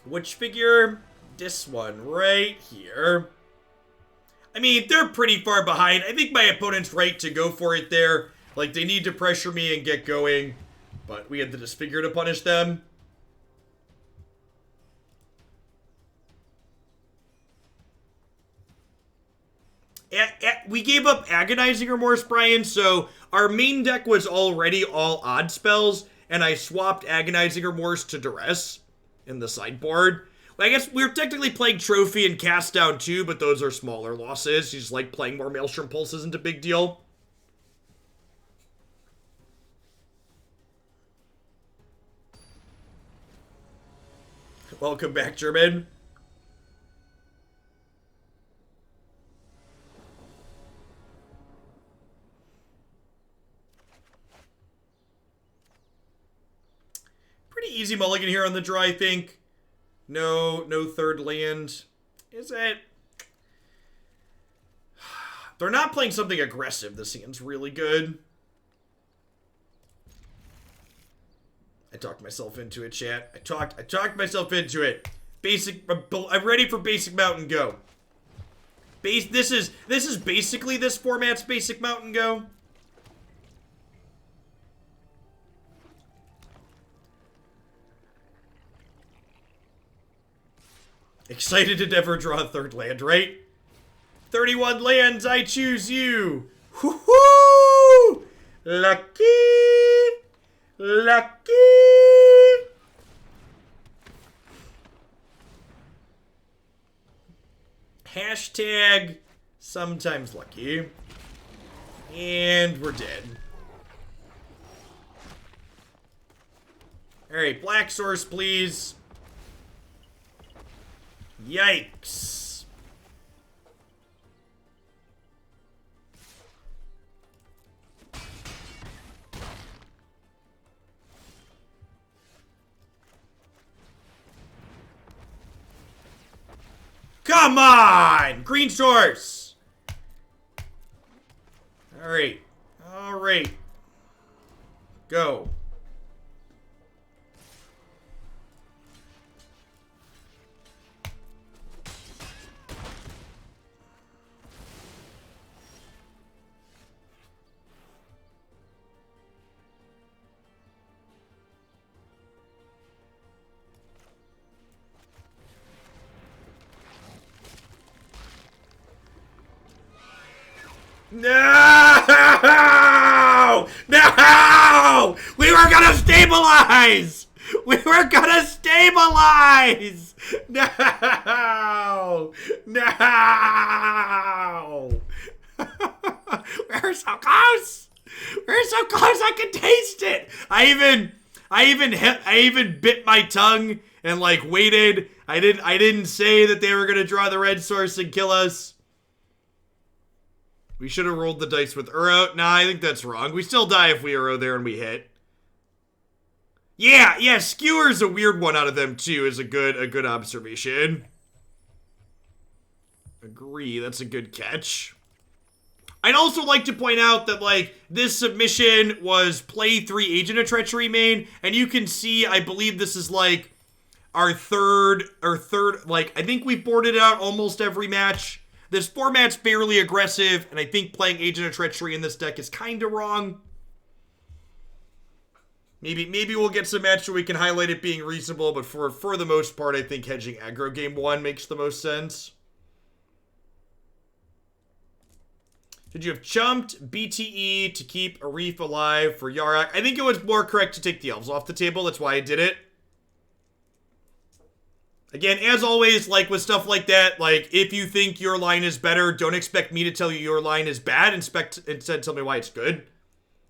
Which figure? This one right here. I mean, they're pretty far behind. I think my opponent's right to go for it there. Like, they need to pressure me and get going. But we had the Disfigure to punish them. We gave up Agonizing Remorse, Brian, so our main deck was already all odd spells, and I swapped Agonizing Remorse to Duress in the sideboard. Well, I guess we were technically playing Trophy and Cast Down too, but those are smaller losses. You just like playing more Maelstrom Pulse isn't a big deal. Welcome back, German. Pretty easy mulligan here on the draw, I think. No third land. Is it? They're not playing something aggressive. This hand's really good. I talked myself into it, chat. I talked myself into it. I'm ready for basic Mountain Go. This is basically this format's basic Mountain Go. Excited to never draw a third land, right? 31 lands, I choose you. Woohoo! Lucky! Lucky! Hashtag sometimes lucky. And we're dead. Alright, black source, please. Yikes. Come on! Green source! Alright. Alright. Go. No! No! We were gonna stabilize! We were gonna stabilize! No! No! We're so close! We're so close, I can taste it! I even bit my tongue and like waited. I didn't say that they were gonna draw the red source and kill us. We should have rolled the dice with Uro. Nah, I think that's wrong. We still die if we Uro there and we hit. Yeah, Skewer's a weird one out of them too, is a good observation. Agree, that's a good catch. I'd also like to point out that, like, this submission was play 3 Agent of Treachery main, and you can see, I believe this is, like, our third, like, I think we've boarded out almost every match. This format's fairly aggressive, and I think playing Agent of Treachery in this deck is kind of wrong. Maybe we'll get some match where we can highlight it being reasonable, but for the most part, I think hedging aggro game 1 makes the most sense. Did you have chumped BTE to keep a reef alive for Yarok? I think it was more correct to take the elves off the table. That's why I did it. Again, as always, like with stuff like that, like if you think your line is better, don't expect me to tell you your line is bad. Instead, tell me why it's good.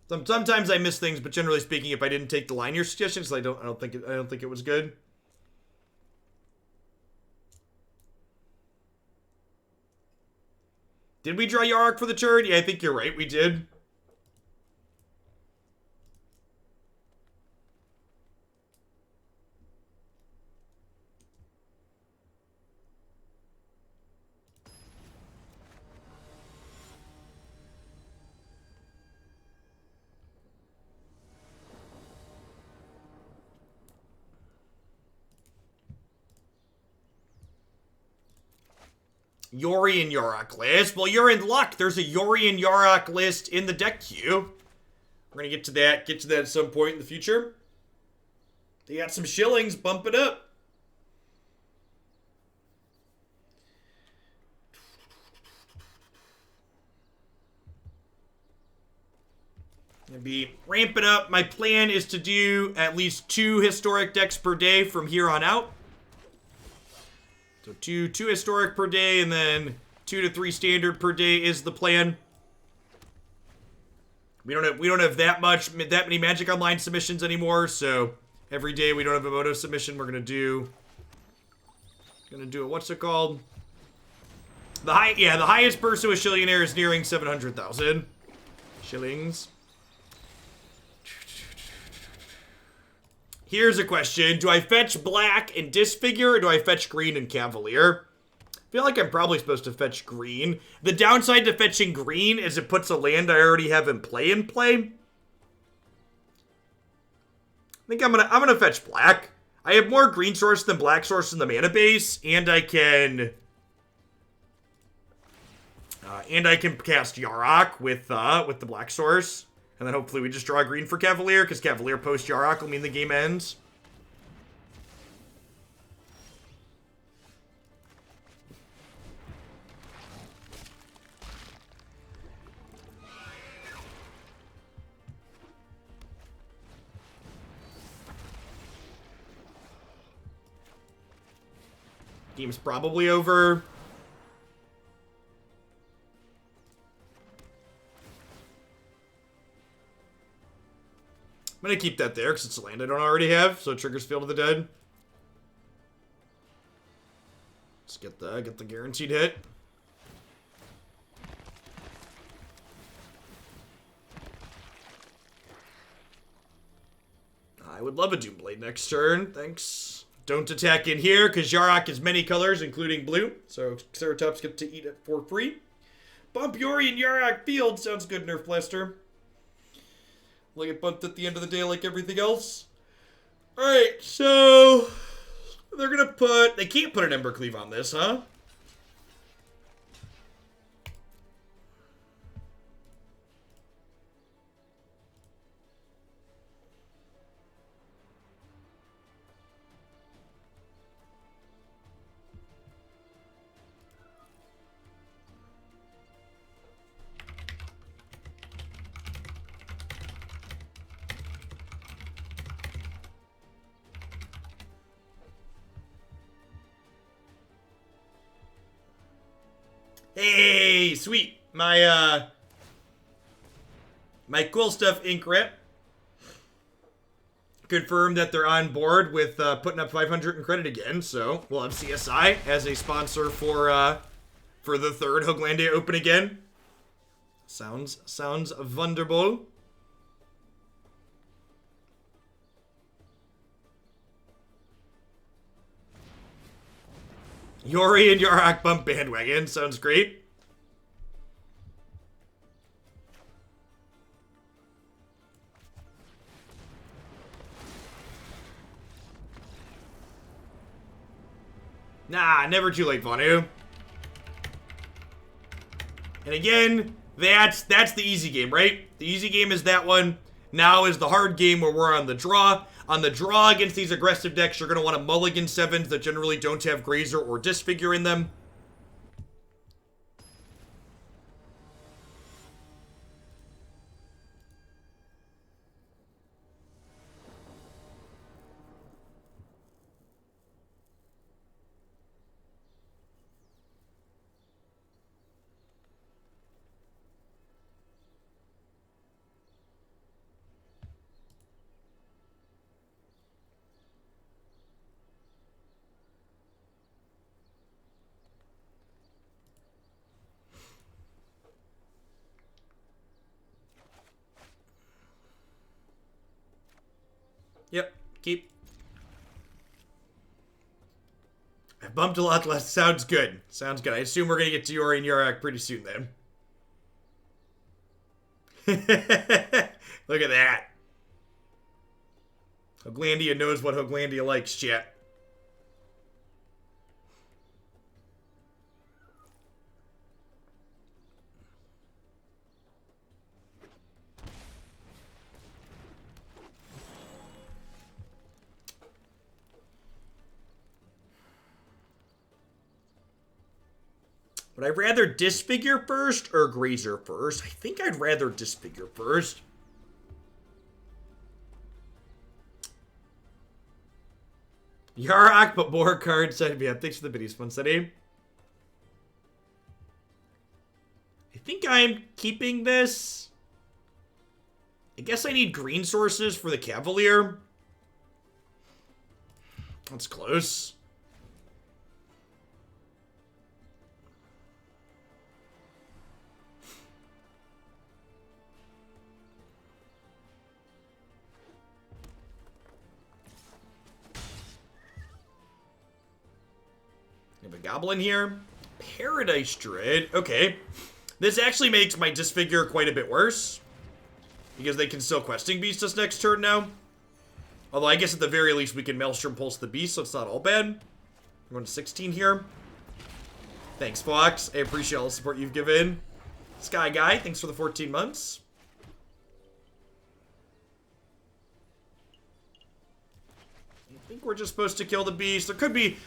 Sometimes I miss things, but generally speaking, if I didn't take the line your suggestions, I don't think it was good. Did we draw Yarok for the turn? Yeah, I think you're right. We did. Yori and Yarok list. Well, you're in luck. There's a Yori and Yarok list in the deck queue. We're going to get to that at some point in the future. They got some shillings. Bump it up. Gonna be ramping up. My plan is to do at least 2 historic decks per day from here on out. So two historic per day, and then 2 to 3 standard per day is the plan. We don't have that many Magic Online submissions anymore, so every day we don't have a Moto submission. We're gonna do a, what's it called? The highest person with Shillionaire is nearing 700,000 shillings. Here's a question. Do I fetch black and Disfigure, or do I fetch green and Cavalier? I feel like I'm probably supposed to fetch green. The downside to fetching green is it puts a land I already have in play. I think I'm gonna fetch black. I have more green source than black source in the mana base, and I can cast Yarok with the black source. And then hopefully we just draw green for Cavalier, because Cavalier post Yarok will mean the game ends. Game's probably over. I'm gonna keep that there because it's a land I don't already have, so it triggers Field of the Dead. Let's get the guaranteed hit. I would love a Doomblade next turn, thanks. Don't attack in here because Yarok is many colors, including blue, so Ceratops get to eat it for free. Bump Yori and Yarok Field sounds good, Nerf Blaster. Will get bumped at the end of the day like everything else. Alright, so they're gonna they can't put an Embercleave on this, huh? Hey, sweet. My cool stuff ink rep confirmed that they're on board with putting up 500 in credit again, so we'll have CSI as a sponsor for the third Hooglandia Open again. Sounds wonderful. Yori and Yarok bump bandwagon. Sounds great. Nah, never too late, Vanu. And again, that's the easy game, right? The easy game is that one. Now is the hard game where we're on the draw. On the draw against these aggressive decks, you're going to want to mulligan 7s that generally don't have Grazer or Disfigure in them. Yep, keep. I bumped a lot less. Sounds good. Sounds good. I assume we're going to get to Yori and Yarok pretty soon then. Look at that. Hooglandia knows what Hooglandia likes, chat. Would I rather Disfigure first or Grazer first? I think I'd rather Disfigure first. Yarok, but more cards. Yeah, thanks for the biddies, Funsteady. I think I'm keeping this. I guess I need green sources for the Cavalier. That's close. Goblin here. Paradise Druid. Okay. This actually makes my Disfigure quite a bit worse. Because they can still Questing Beast us next turn now. Although I guess at the very least we can Maelstrom Pulse the Beast, so it's not all bad. I'm going to 16 here. Thanks, Fox. I appreciate all the support you've given. Sky Guy, thanks for the 14 months. I think we're just supposed to kill the beast.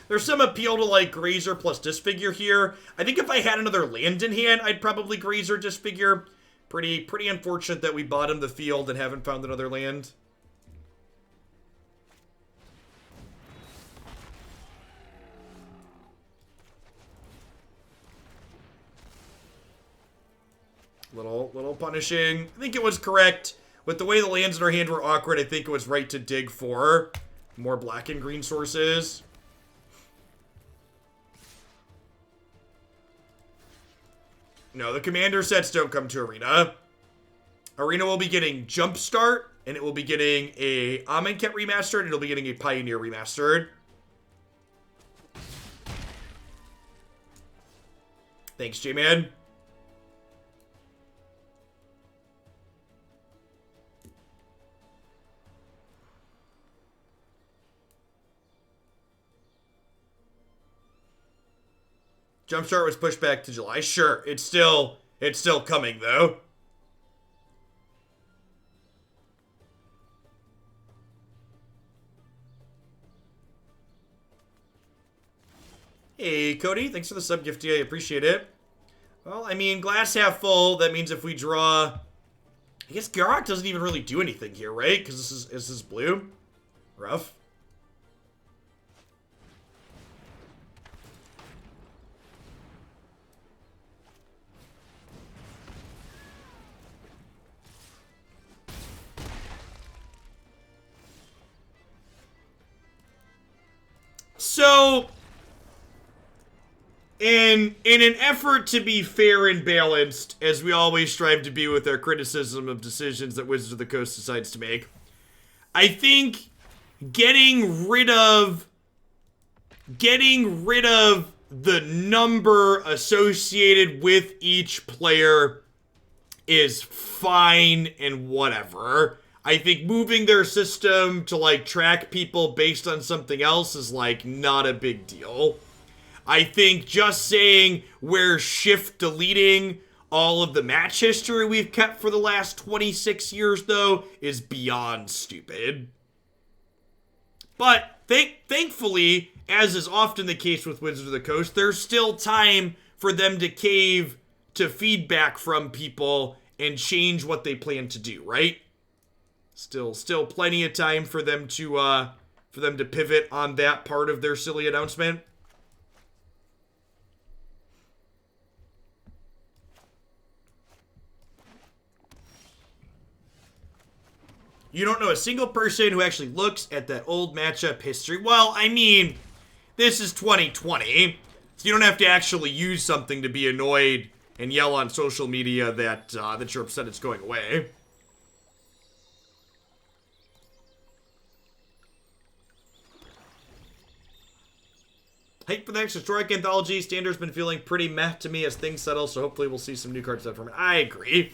There's some appeal to like Grazer plus Disfigure here. I think if I had another land in hand, I'd probably Grazer Disfigure. Pretty unfortunate that we bottomed the field and haven't found another land. Little punishing. I think it was correct. With the way the lands in our hand were awkward, I think it was right to dig for more black and green sources. No, the commander sets don't come to Arena. Arena will be getting Jumpstart, and it will be getting a Amonkhet remastered, and it'll be getting a Pioneer remastered. Thanks, J-Man. Jumpstart was pushed back to July. Sure, it's still coming though. Hey, Cody, thanks for the sub gift. I appreciate it. Well, I mean, glass half full. That means if we draw, I guess Yarok doesn't even really do anything here, right? Because this is blue. Rough. So, in an effort to be fair and balanced, as we always strive to be with our criticism of decisions that Wizards of the Coast decides to make, I think getting rid of the number associated with each player is fine and whatever. I think moving their system to, like, track people based on something else is, like, not a big deal. I think just saying we're shift-deleting all of the match history we've kept for the last 26 years, though, is beyond stupid. But, thankfully, as is often the case with Wizards of the Coast, there's still time for them to cave to feedback from people and change what they plan to do, right? Still plenty of time for them to pivot on that part of their silly announcement. You don't know a single person who actually looks at that old matchup history. Well, I mean, this is 2020, so you don't have to actually use something to be annoyed and yell on social media that you're upset it's going away. Hype for the next historic anthology. Standard's been feeling pretty meh to me as things settle, so hopefully we'll see some new cards out from it. I agree.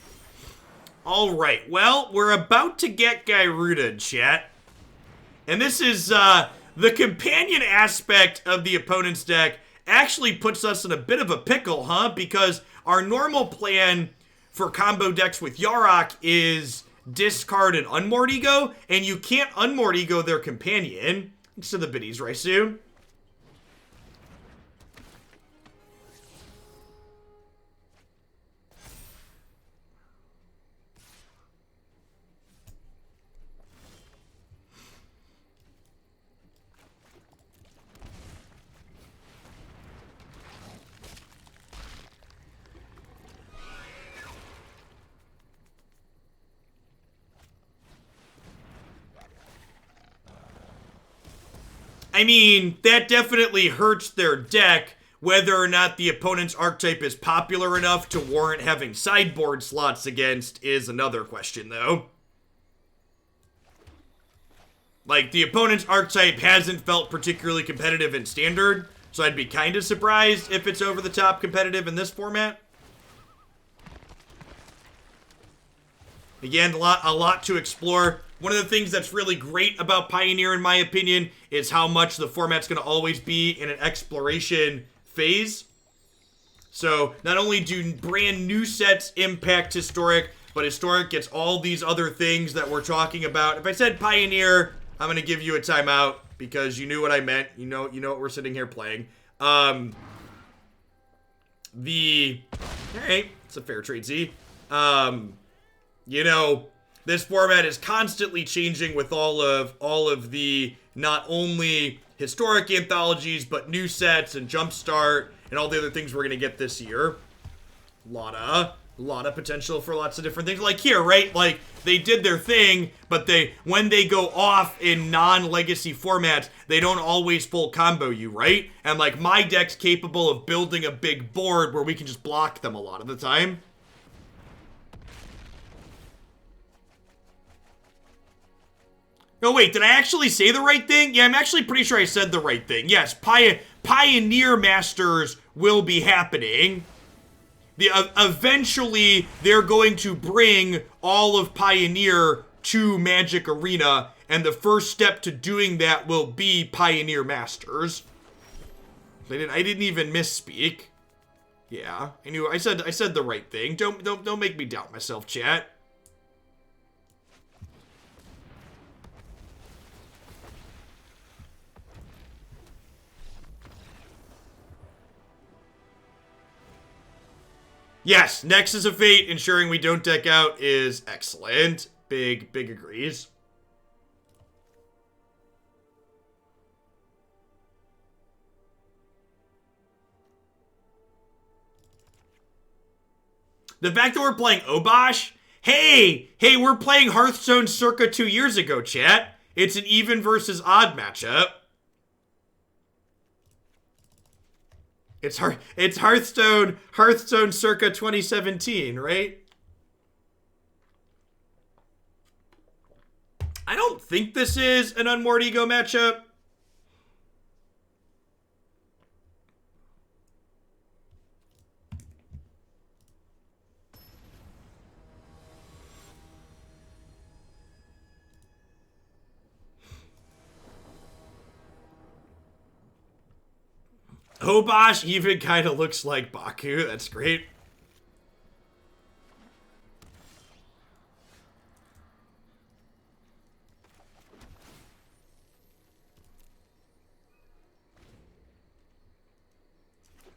Alright, well, we're about to get Gyruda, chat. And this is, the companion aspect of the opponent's deck actually puts us in a bit of a pickle, huh? Because our normal plan for combo decks with Yarok is discard an Unmoored Ego, and you can't Unmoored Ego their companion. Thanks to the biddies, Raisu. I mean, that definitely hurts their deck. Whether or not the opponent's archetype is popular enough to warrant having sideboard slots against is another question, though. Like, the opponent's archetype hasn't felt particularly competitive in Standard, So I'd be kind of surprised if it's over the top competitive in this format. Again, a lot to explore. One of the things that's really great about Pioneer, in my opinion, is how much the format's going to always be in an exploration phase. So not only do brand new sets impact Historic, but Historic gets all these other things that we're talking about. If I said Pioneer, I'm going to give you a timeout because you knew what I meant. You know what we're sitting here playing. Alright, it's a fair trade, Z. You know, this format is constantly changing with all of the not only historic anthologies, but new sets and Jumpstart and all the other things we're gonna get this year. A lot of potential for lots of different things. Like here, right? Like they did their thing, but when they go off in non-legacy formats, they don't always full combo you, right? And like my deck's capable of building a big board where we can just block them a lot of the time. Oh, wait, did I actually say the right thing? Yeah, I'm actually pretty sure I said the right thing. Yes, Pioneer Masters will be happening. Eventually, they're going to bring all of Pioneer to Magic Arena, and the first step to doing that will be Pioneer Masters. I didn't even misspeak. Yeah, I said the right thing. Don't make me doubt myself, chat. Yes, Nexus of Fate, ensuring we don't deck out is excellent. Big agrees. The fact that we're playing Obosh? Hey, we're playing Hearthstone circa 2 years ago, chat. It's an even versus odd matchup. It's Hearthstone circa 2017, right? I don't think this is an Unmoored Ego matchup. Obosh even kind of looks like Baku. That's great.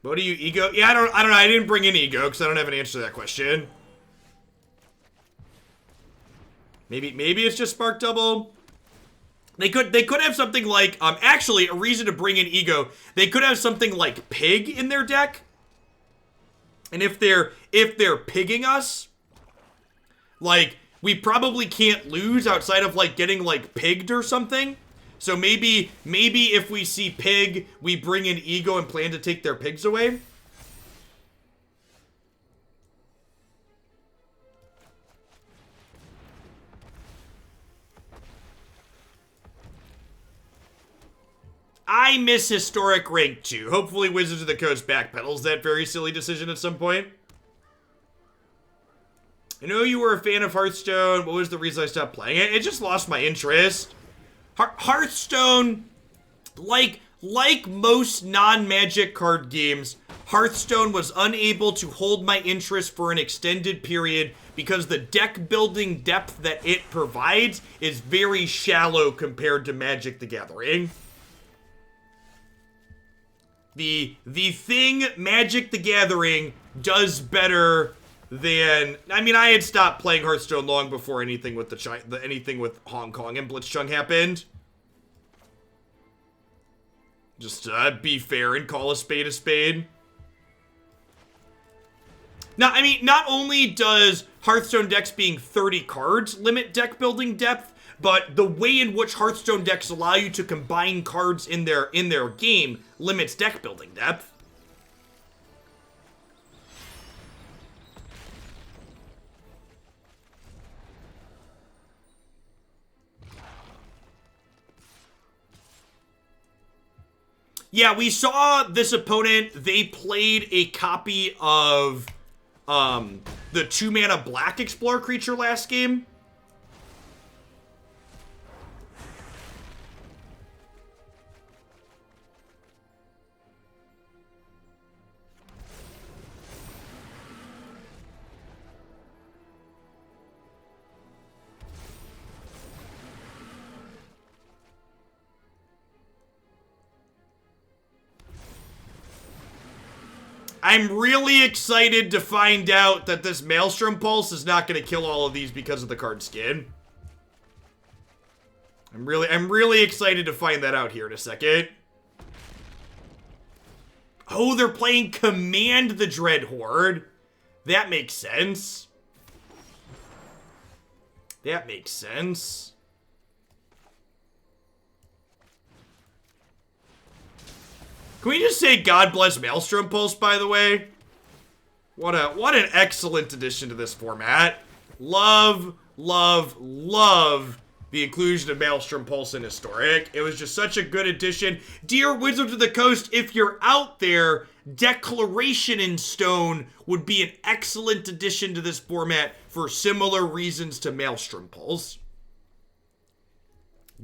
What do you ego? Yeah, I don't know. I didn't bring in ego because I don't have an answer to that question. Maybe it's just Spark Double. They could have something like, actually, a reason to bring in ego. They could have something like Pig in their deck. And if they're pigging us, like, we probably can't lose outside of, like, getting, like, pigged or something. So maybe if we see Pig, we bring in ego and plan to take their pigs away. I miss Historic Rank 2. Hopefully Wizards of the Coast backpedals that very silly decision at some point. I know you were a fan of Hearthstone. What was the reason I stopped playing it? It just lost my interest. Hearthstone, like most non-Magic card games, Hearthstone was unable to hold my interest for an extended period because the deck building depth that it provides is very shallow compared to Magic the Gathering. The thing Magic the Gathering does better than... I mean, I had stopped playing Hearthstone long before anything with anything with Hong Kong and Blitzchung happened. Just be fair and call a spade a spade. Now, I mean, not only does Hearthstone decks being 30 cards limit deck building depth, but the way in which Hearthstone decks allow you to combine cards in their game limits deck building depth. Yeah, we saw this opponent. They played a copy of the 2-mana black Explorer creature last game. I'm really excited to find out that this Maelstrom Pulse is not going to kill all of these because of the card skin. I'm really excited to find that out here in a second. Oh, they're playing Command the Dread Horde. That makes sense. That makes sense. Can we just say God bless Maelstrom Pulse, by the way? What an excellent addition to this format. Love, love, love the inclusion of Maelstrom Pulse in Historic. It was just such a good addition. Dear Wizards of the Coast, if you're out there, Declaration in Stone would be an excellent addition to this format for similar reasons to Maelstrom Pulse.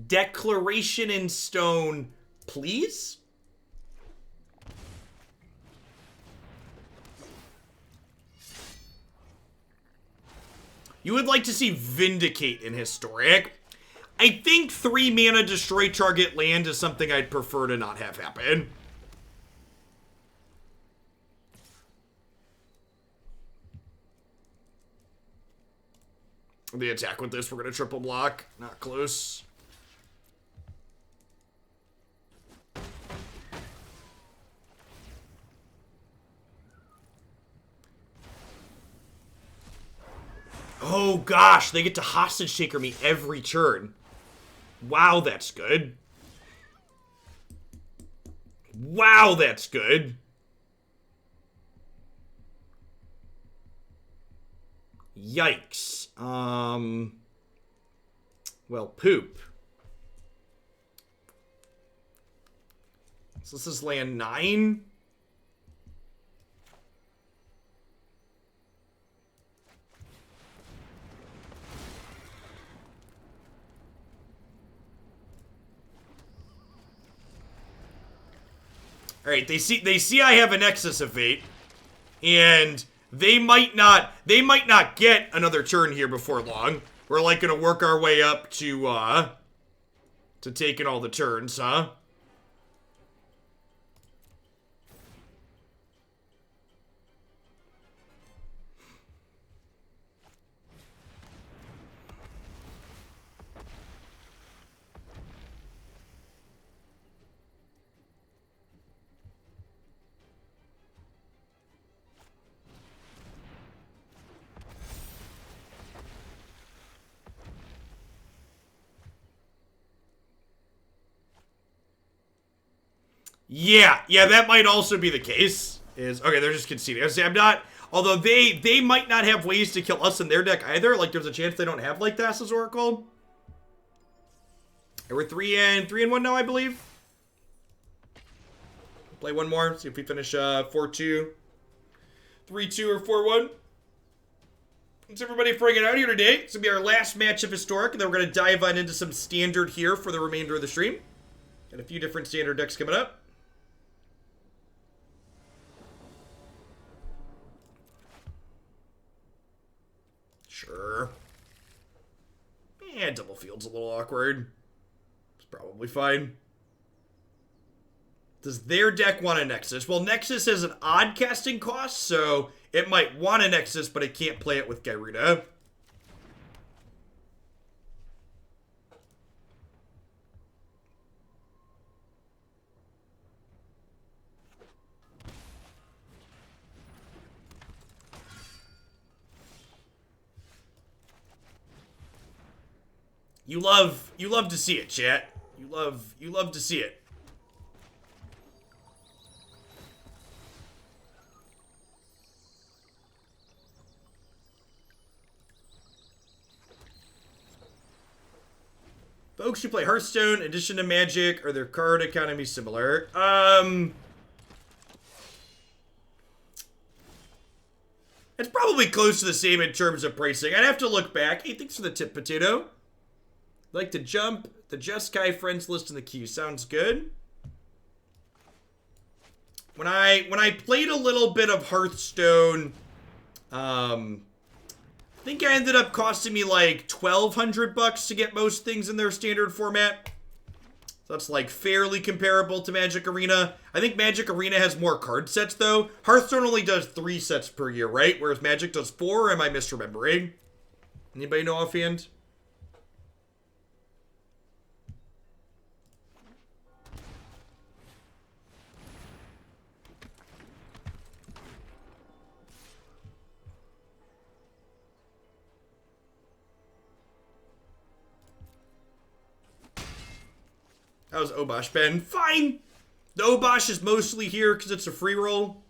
Declaration in Stone, please? You would like to see Vindicate in Historic. I think 3 mana destroy target land is something I'd prefer to not have happen. The attack with this, we're going to triple block. Not close. Oh gosh, they get to hostage taker me every turn. Wow, that's good. Wow, that's good. Yikes. Well, poop. So this is land 9. All right, they see I have a Nexus of Fate, and they might not get another turn here before long. We're like gonna work our way up to taking all the turns, huh? Yeah, that might also be the case. Okay, they're just conceding. I say I'm not. Although they might not have ways to kill us in their deck either. Like there's a chance they don't have like Thassa's Oracle. And we're 3-1 now, I believe. Play one more. See if we finish 4-2, 3-2, or 4-1. Thanks everybody for hanging out here today. It's gonna be our last match of Historic, and then we're gonna dive on into some Standard here for the remainder of the stream. Got a few different Standard decks coming up. Sure. Double field's a little awkward. It's probably fine. Does their deck want a Nexus? Well, Nexus has an odd casting cost, so it might want a Nexus, but it can't play it with Garuda. You love to see it, chat. You love to see it. Folks who play Hearthstone, in addition to Magic, are their card economy similar? It's probably close to the same in terms of pricing. I'd have to look back. Hey, thanks for the tip, Potato. Like to jump the Jeskai friends list in the queue. Sounds good. When I played a little bit of Hearthstone, I think I ended up costing me like $1,200 to get most things in their standard format. So that's like fairly comparable to Magic Arena. I think Magic Arena has more card sets though. Hearthstone only does 3 sets per year, right? Whereas Magic does 4, or am I misremembering? Anybody know offhand? How's Obosh been? Fine! The Obosh is mostly here because it's a free roll.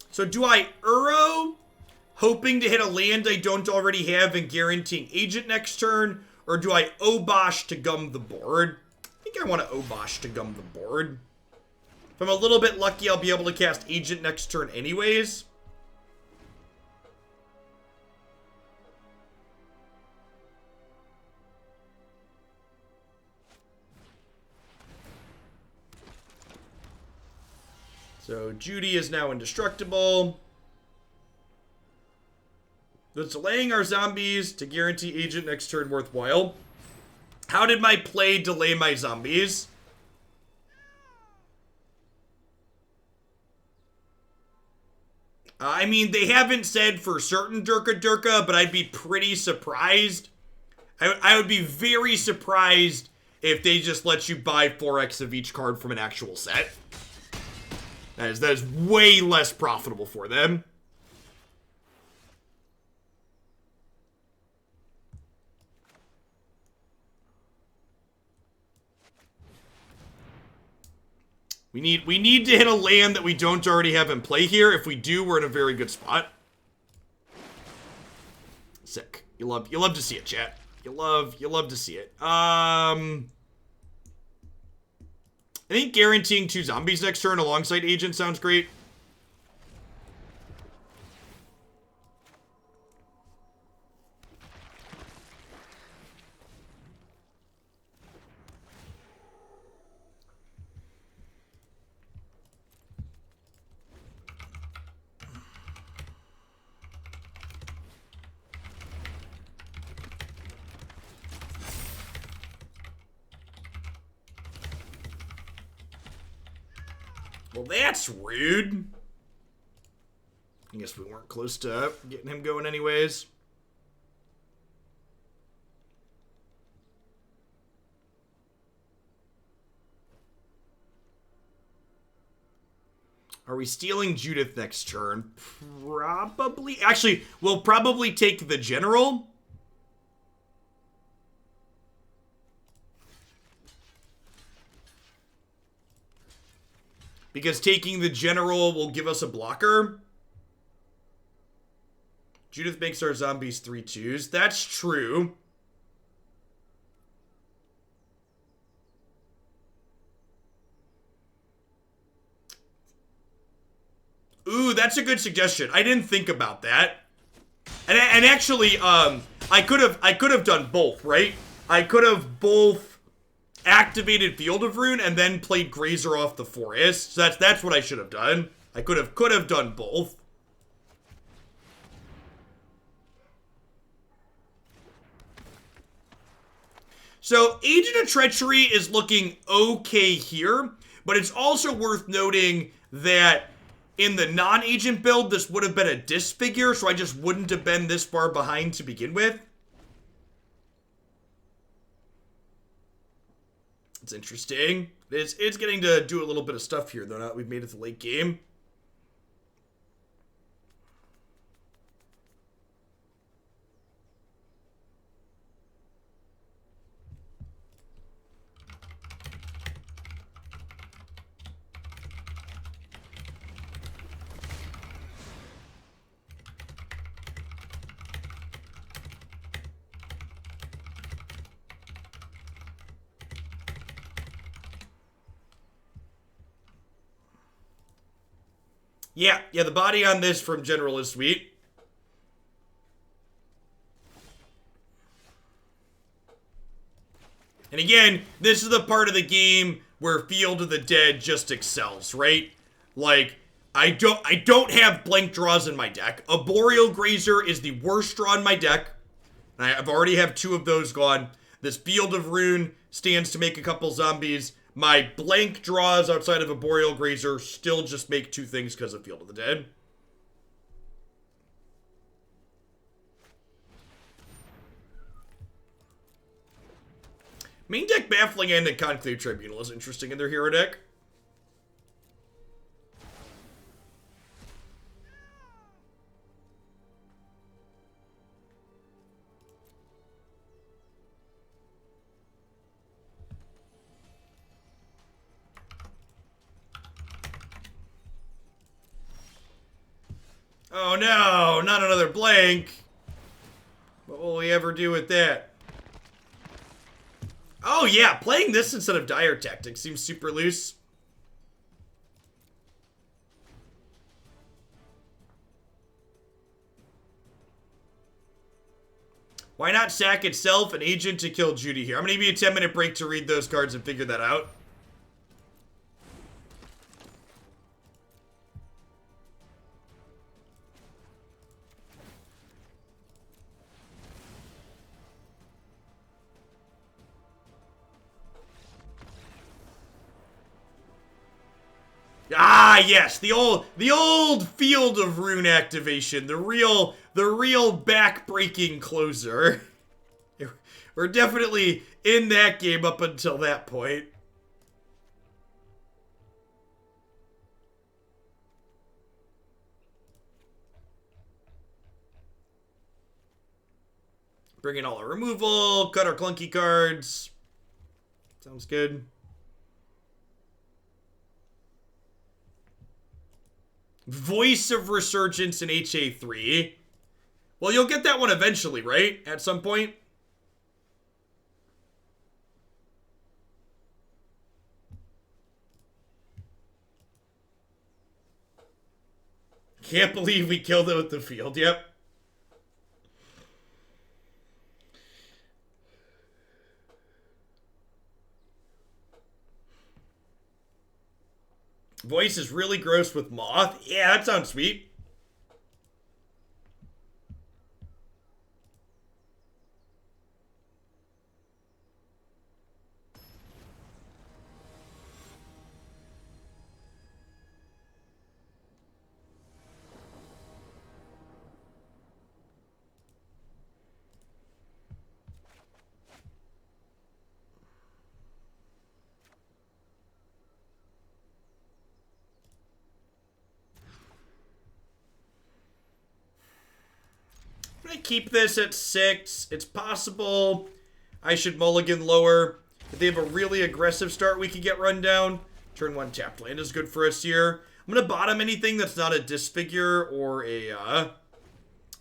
So do I Uro, hoping to hit a land I don't already have and guaranteeing Agent next turn? Or do I Obosh to gum the board? I think I want to Obosh to gum the board. If I'm a little bit lucky, I'll be able to cast Agent next turn anyways. So Judy is now indestructible. That's delaying our zombies to guarantee Agent next turn worthwhile. How did my play delay my zombies? I mean, they haven't said for certain Durka, but I'd be pretty surprised. I would be very surprised if they just let you buy 4x of each card from an actual set. That is way less profitable for them. We need to hit a land that we don't already have in play here. If we do, we're in a very good spot. Sick. You love to see it, chat. You love to see it. I think guaranteeing 2 zombies next turn alongside Agent sounds great. Well, that's rude. I guess we weren't close to getting him going anyways. Are we stealing Judith next turn? Probably. Actually, we'll probably take the general. Because taking the general will give us a blocker. Judith makes our zombies 3/2s. That's true. Ooh, that's a good suggestion. I didn't think about that. And actually, I could have done both, right? I could have both activated Field of Ruin and then played Grazer off the forest. So that's what I should have done. I could have done both. So Agent of Treachery is looking okay here, but it's also worth noting that in the non-agent build, this would have been a disfigure, so I just wouldn't have been this far behind to begin with. It's interesting. It's getting to do a little bit of stuff here, though, now that we've made it to the late game. Yeah, the body on this from General is sweet. And again, this is the part of the game where Field of the Dead just excels, right? Like, I don't have blank draws in my deck. Arboreal Grazer is the worst draw in my deck. And I've already have 2 of those gone. This Field of Ruin stands to make a couple zombies. My blank draws outside of Arboreal Grazer still just make 2 things because of Field of the Dead. Main deck Baffling End and Conclave Tribunal is interesting in their hero deck. Oh no, not another blank. What will we ever do with that? Oh yeah, playing this instead of Dire Tactics seems super loose. Why not sack itself an agent to kill Judy here? I'm going to give you a 10-minute break to read those cards and figure that out. Ah, yes, the old Field of Rune activation, the real back-breaking closer. We're definitely in that game up until that point. Bring in all our removal, cut our clunky cards. Sounds good. Voice of Resurgence in HA3. Well, you'll get that one eventually, right? At some point. Can't believe we killed it with the field. Yep. Voice is really gross with Moth. Yeah, that sounds sweet. I keep this at 6. It's possible I should mulligan lower. If they have a really aggressive start, we could get run down. Turn 1 tapped land is good for us here. I'm going to bottom anything that's not a Disfigure or a, I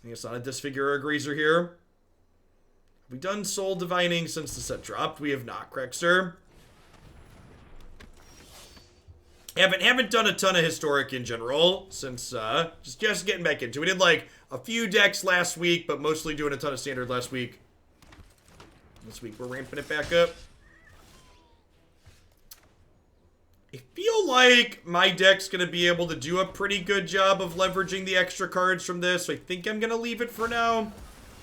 think it's not a Disfigure or a Grazer here. Have we done Soul Divining since the set dropped? We have not, correct, sir? Haven't done a ton of Historic in general since, just getting back into it. We did, like, a few decks last week, but mostly doing a ton of Standard last week. This week we're ramping it back up. I feel like my deck's going to be able to do a pretty good job of leveraging the extra cards from this, so I think I'm going to leave it for now.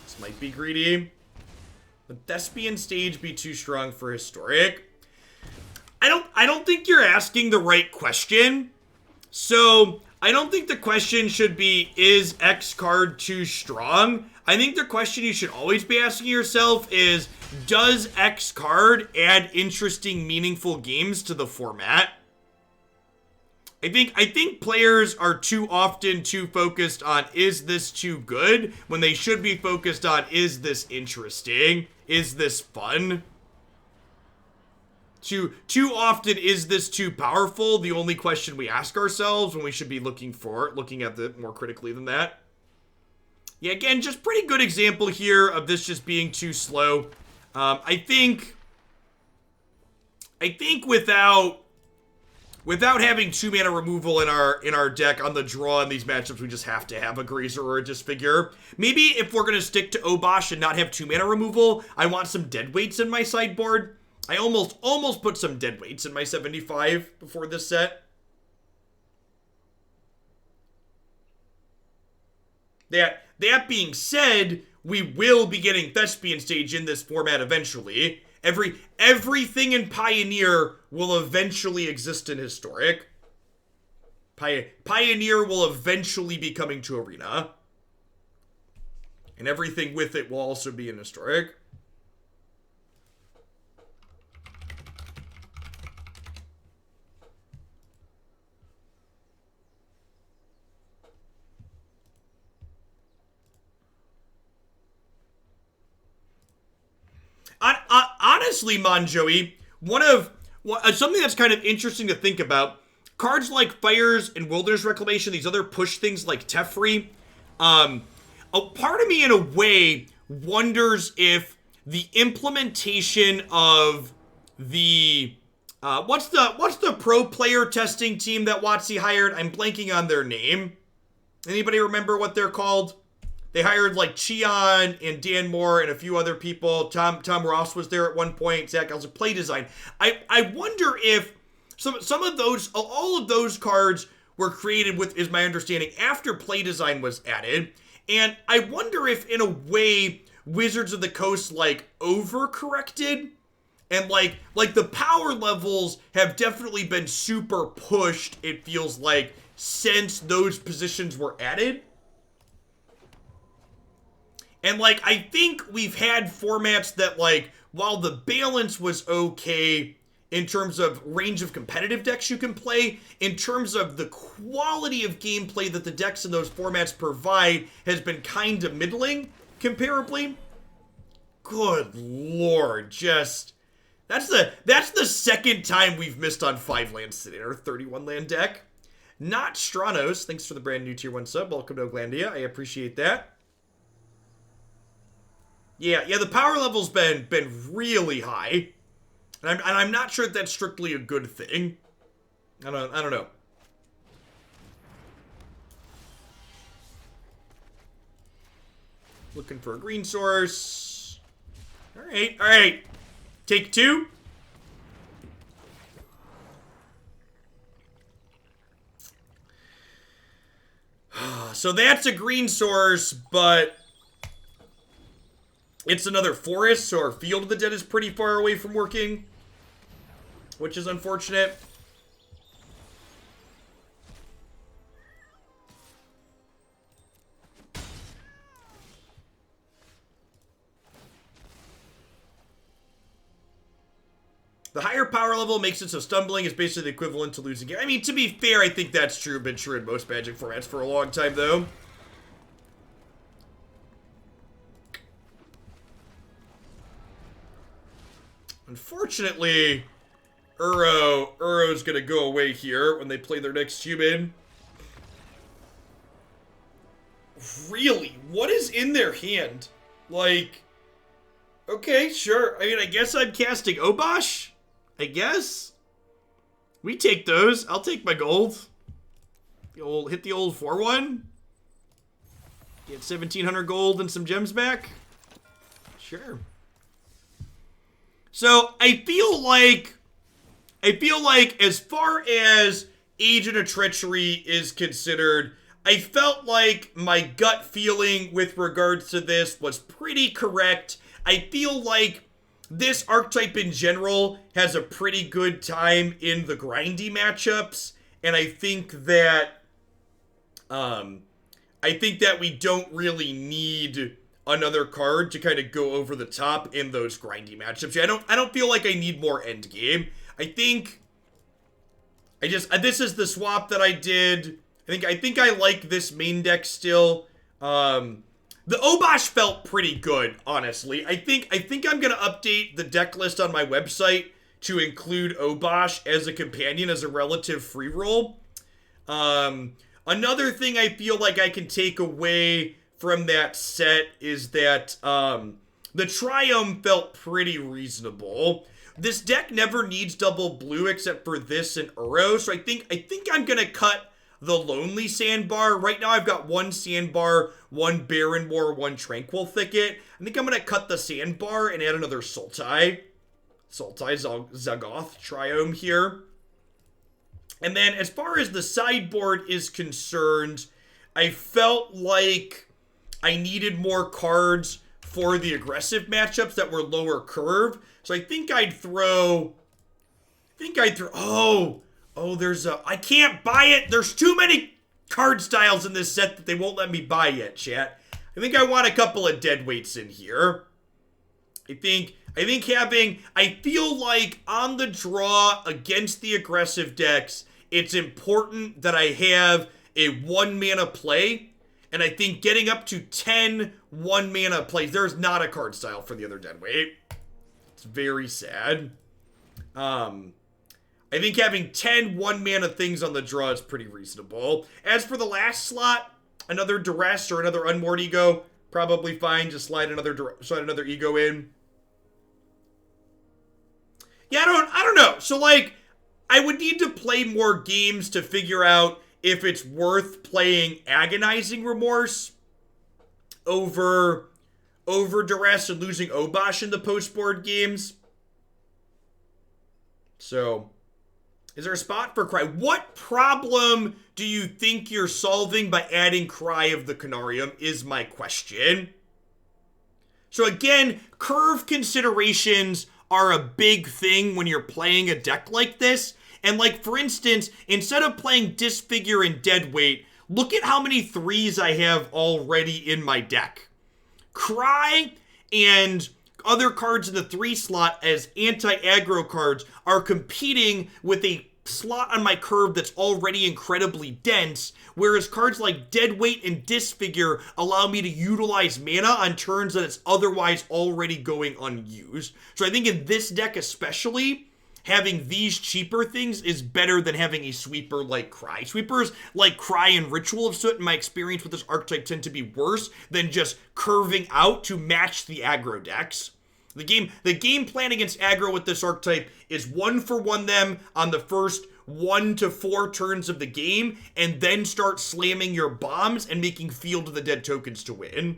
This might be greedy. Would Thespian Stage be too strong for Historic? I don't think you're asking the right question. So, I don't think the question should be, is X card too strong? I think the question you should always be asking yourself is, does X card add interesting, meaningful games to the format? I think players are too often too focused on, is this too good? When they should be focused on, is this interesting? Is this fun? Too often, is this too powerful? The only question we ask ourselves when we should be looking at it more critically than that. Yeah, again, just pretty good example here of this just being too slow. I think without without having 2-mana removal in our deck on the draw in these matchups, we just have to have a Grazer or a Disfigure. Maybe if we're gonna stick to Obosh and not have 2-mana removal, I want some deadweights in my sideboard. I almost put some deadweights in my 75 before this set. That being said, we will be getting Thespian Stage in this format eventually. Everything in Pioneer will eventually exist in Historic. Pioneer will eventually be coming to Arena. And everything with it will also be in Historic. Honestly, Monjoey, something that's kind of interesting to think about, cards like Fires and Wilderness Reclamation, these other push things like Teferi, a part of me in a way wonders if the implementation of the what's the pro player testing team that WotC hired? I'm blanking on their name. Anybody remember what they're called? They hired like Cheon and Dan Moore and a few other people. Tom Ross was there at one point. Zach Elser, play design. I wonder if some of those, all of those cards were created with, is my understanding, after play design was added. And I wonder if in a way Wizards of the Coast like overcorrected, and like the power levels have definitely been super pushed, it feels like, since those positions were added. And, like, I think we've had formats that, like, while the balance was okay in terms of range of competitive decks you can play, in terms of the quality of gameplay that the decks in those formats provide has been kind of middling, comparably. Good lord, just... That's the second time we've missed on 5 lands today in our 31-land deck. Not Stranos, thanks for the brand new Tier 1 sub. Welcome to Oglandia, I appreciate that. Yeah, the power level's been really high, and I'm not sure that's strictly a good thing. I don't know. Looking for a green source. All right. Take 2. So that's a green source, but it's another forest, so our Field of the Dead is pretty far away from working, which is unfortunate. The higher power level makes it so stumbling is basically the equivalent to losing. I mean, to be fair, I think that's true. Been true in most Magic formats for a long time, though. Unfortunately, Uro's gonna go away here when they play their next human. Really? What is in their hand? Like, okay, sure. I mean, I guess I'm casting Obosh? I guess? We take those. I'll take my gold. Hit the old 4-1. Get 1,700 gold and some gems back. Sure. So, I feel like as far as Agent of Treachery is considered, I felt like my gut feeling with regards to this was pretty correct. I feel like this archetype in general has a pretty good time in the grindy matchups, and I think that we don't really need another card to kind of go over the top in those grindy matchups. I don't feel like I need more endgame. This is the swap that I did. I think I like this main deck still. The Obosh felt pretty good, honestly. I think I'm gonna update the deck list on my website to include Obosh as a companion, as a relative free roll. Another thing I feel like I can take away from that set is that the Triumph felt pretty reasonable. This deck never needs double blue except for this and Uro, so I think I'm gonna cut the Lonely Sandbar. Right now I've got one Sandbar, one Barren Moor, one Tranquil Thicket. I think I'm gonna cut the Sandbar and add another Sultai. Zagoth Triome here. And then as far as the sideboard is concerned, I felt like I needed more cards for the aggressive matchups that were lower curve. So I think I'd throw, I can't buy it. There's too many card styles in this set that they won't let me buy yet, chat. I think I want a couple of deadweights in here. I feel like on the draw against the aggressive decks, it's important that I have a 1-mana play. And I think getting up to 10 1-mana plays, there's not a card style for the other deadweight. It's very sad. I think having 10 1-mana things on the draw is pretty reasonable. As for the last slot, another Duress or another Unmoored Ego, probably fine. Just slide another Ego in. Yeah, I don't know. So, like, I would need to play more games to figure out if it's worth playing Agonizing Remorse over Duress and losing Obosh in the post-board games. So, is there a spot for Cry? What problem do you think you're solving by adding Cry of the Canarium is my question. So again, curve considerations are a big thing when you're playing a deck like this. And like, for instance, instead of playing Disfigure and Deadweight, look at how many 3s I have already in my deck. Cry and other cards in the 3 slot as anti-aggro cards are competing with a slot on my curve that's already incredibly dense, whereas cards like Deadweight and Disfigure allow me to utilize mana on turns that it's otherwise already going unused. So I think in this deck especially, having these cheaper things is better than having a sweeper like Cry. Sweepers like Cry and Ritual of Soot, in my experience with this archetype, tend to be worse than just curving out to match the aggro decks. The game plan against aggro with this archetype is 1-for-1 them on the first 1 to 4 turns of the game, and then start slamming your bombs and making Field of the Dead tokens to win.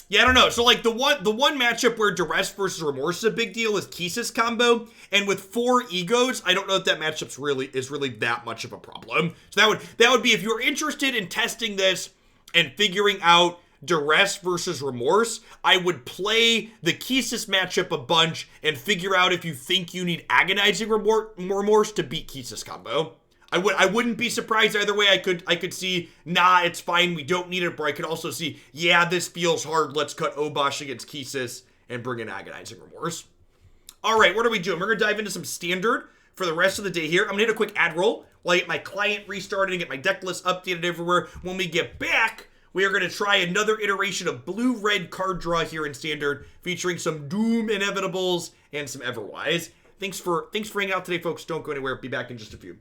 Yeah, I don't know. So like the one matchup where Duress versus Remorse is a big deal is Kisis combo, and with 4 egos, I don't know if that matchup's really that much of a problem. So that would be, if you're interested in testing this and figuring out Duress versus Remorse, I would play the Kisis matchup a bunch and figure out if you think you need Agonizing Remorse to beat Kisis combo. I wouldn't be surprised either way. I could see, nah, it's fine, we don't need it, but I could also see, yeah, this feels hard, let's cut Obosh against Kisis and bring in Agonizing Remorse. Alright, what are we doing? We're gonna dive into some Standard for the rest of the day here. I'm gonna hit a quick ad roll while I get my client restarted and get my deck list updated everywhere. When we get back, we are going to try another iteration of blue-red card draw here in Standard, featuring some Doom Inevitables and some Everwise. Thanks for hanging out today, folks. Don't go anywhere. Be back in just a few.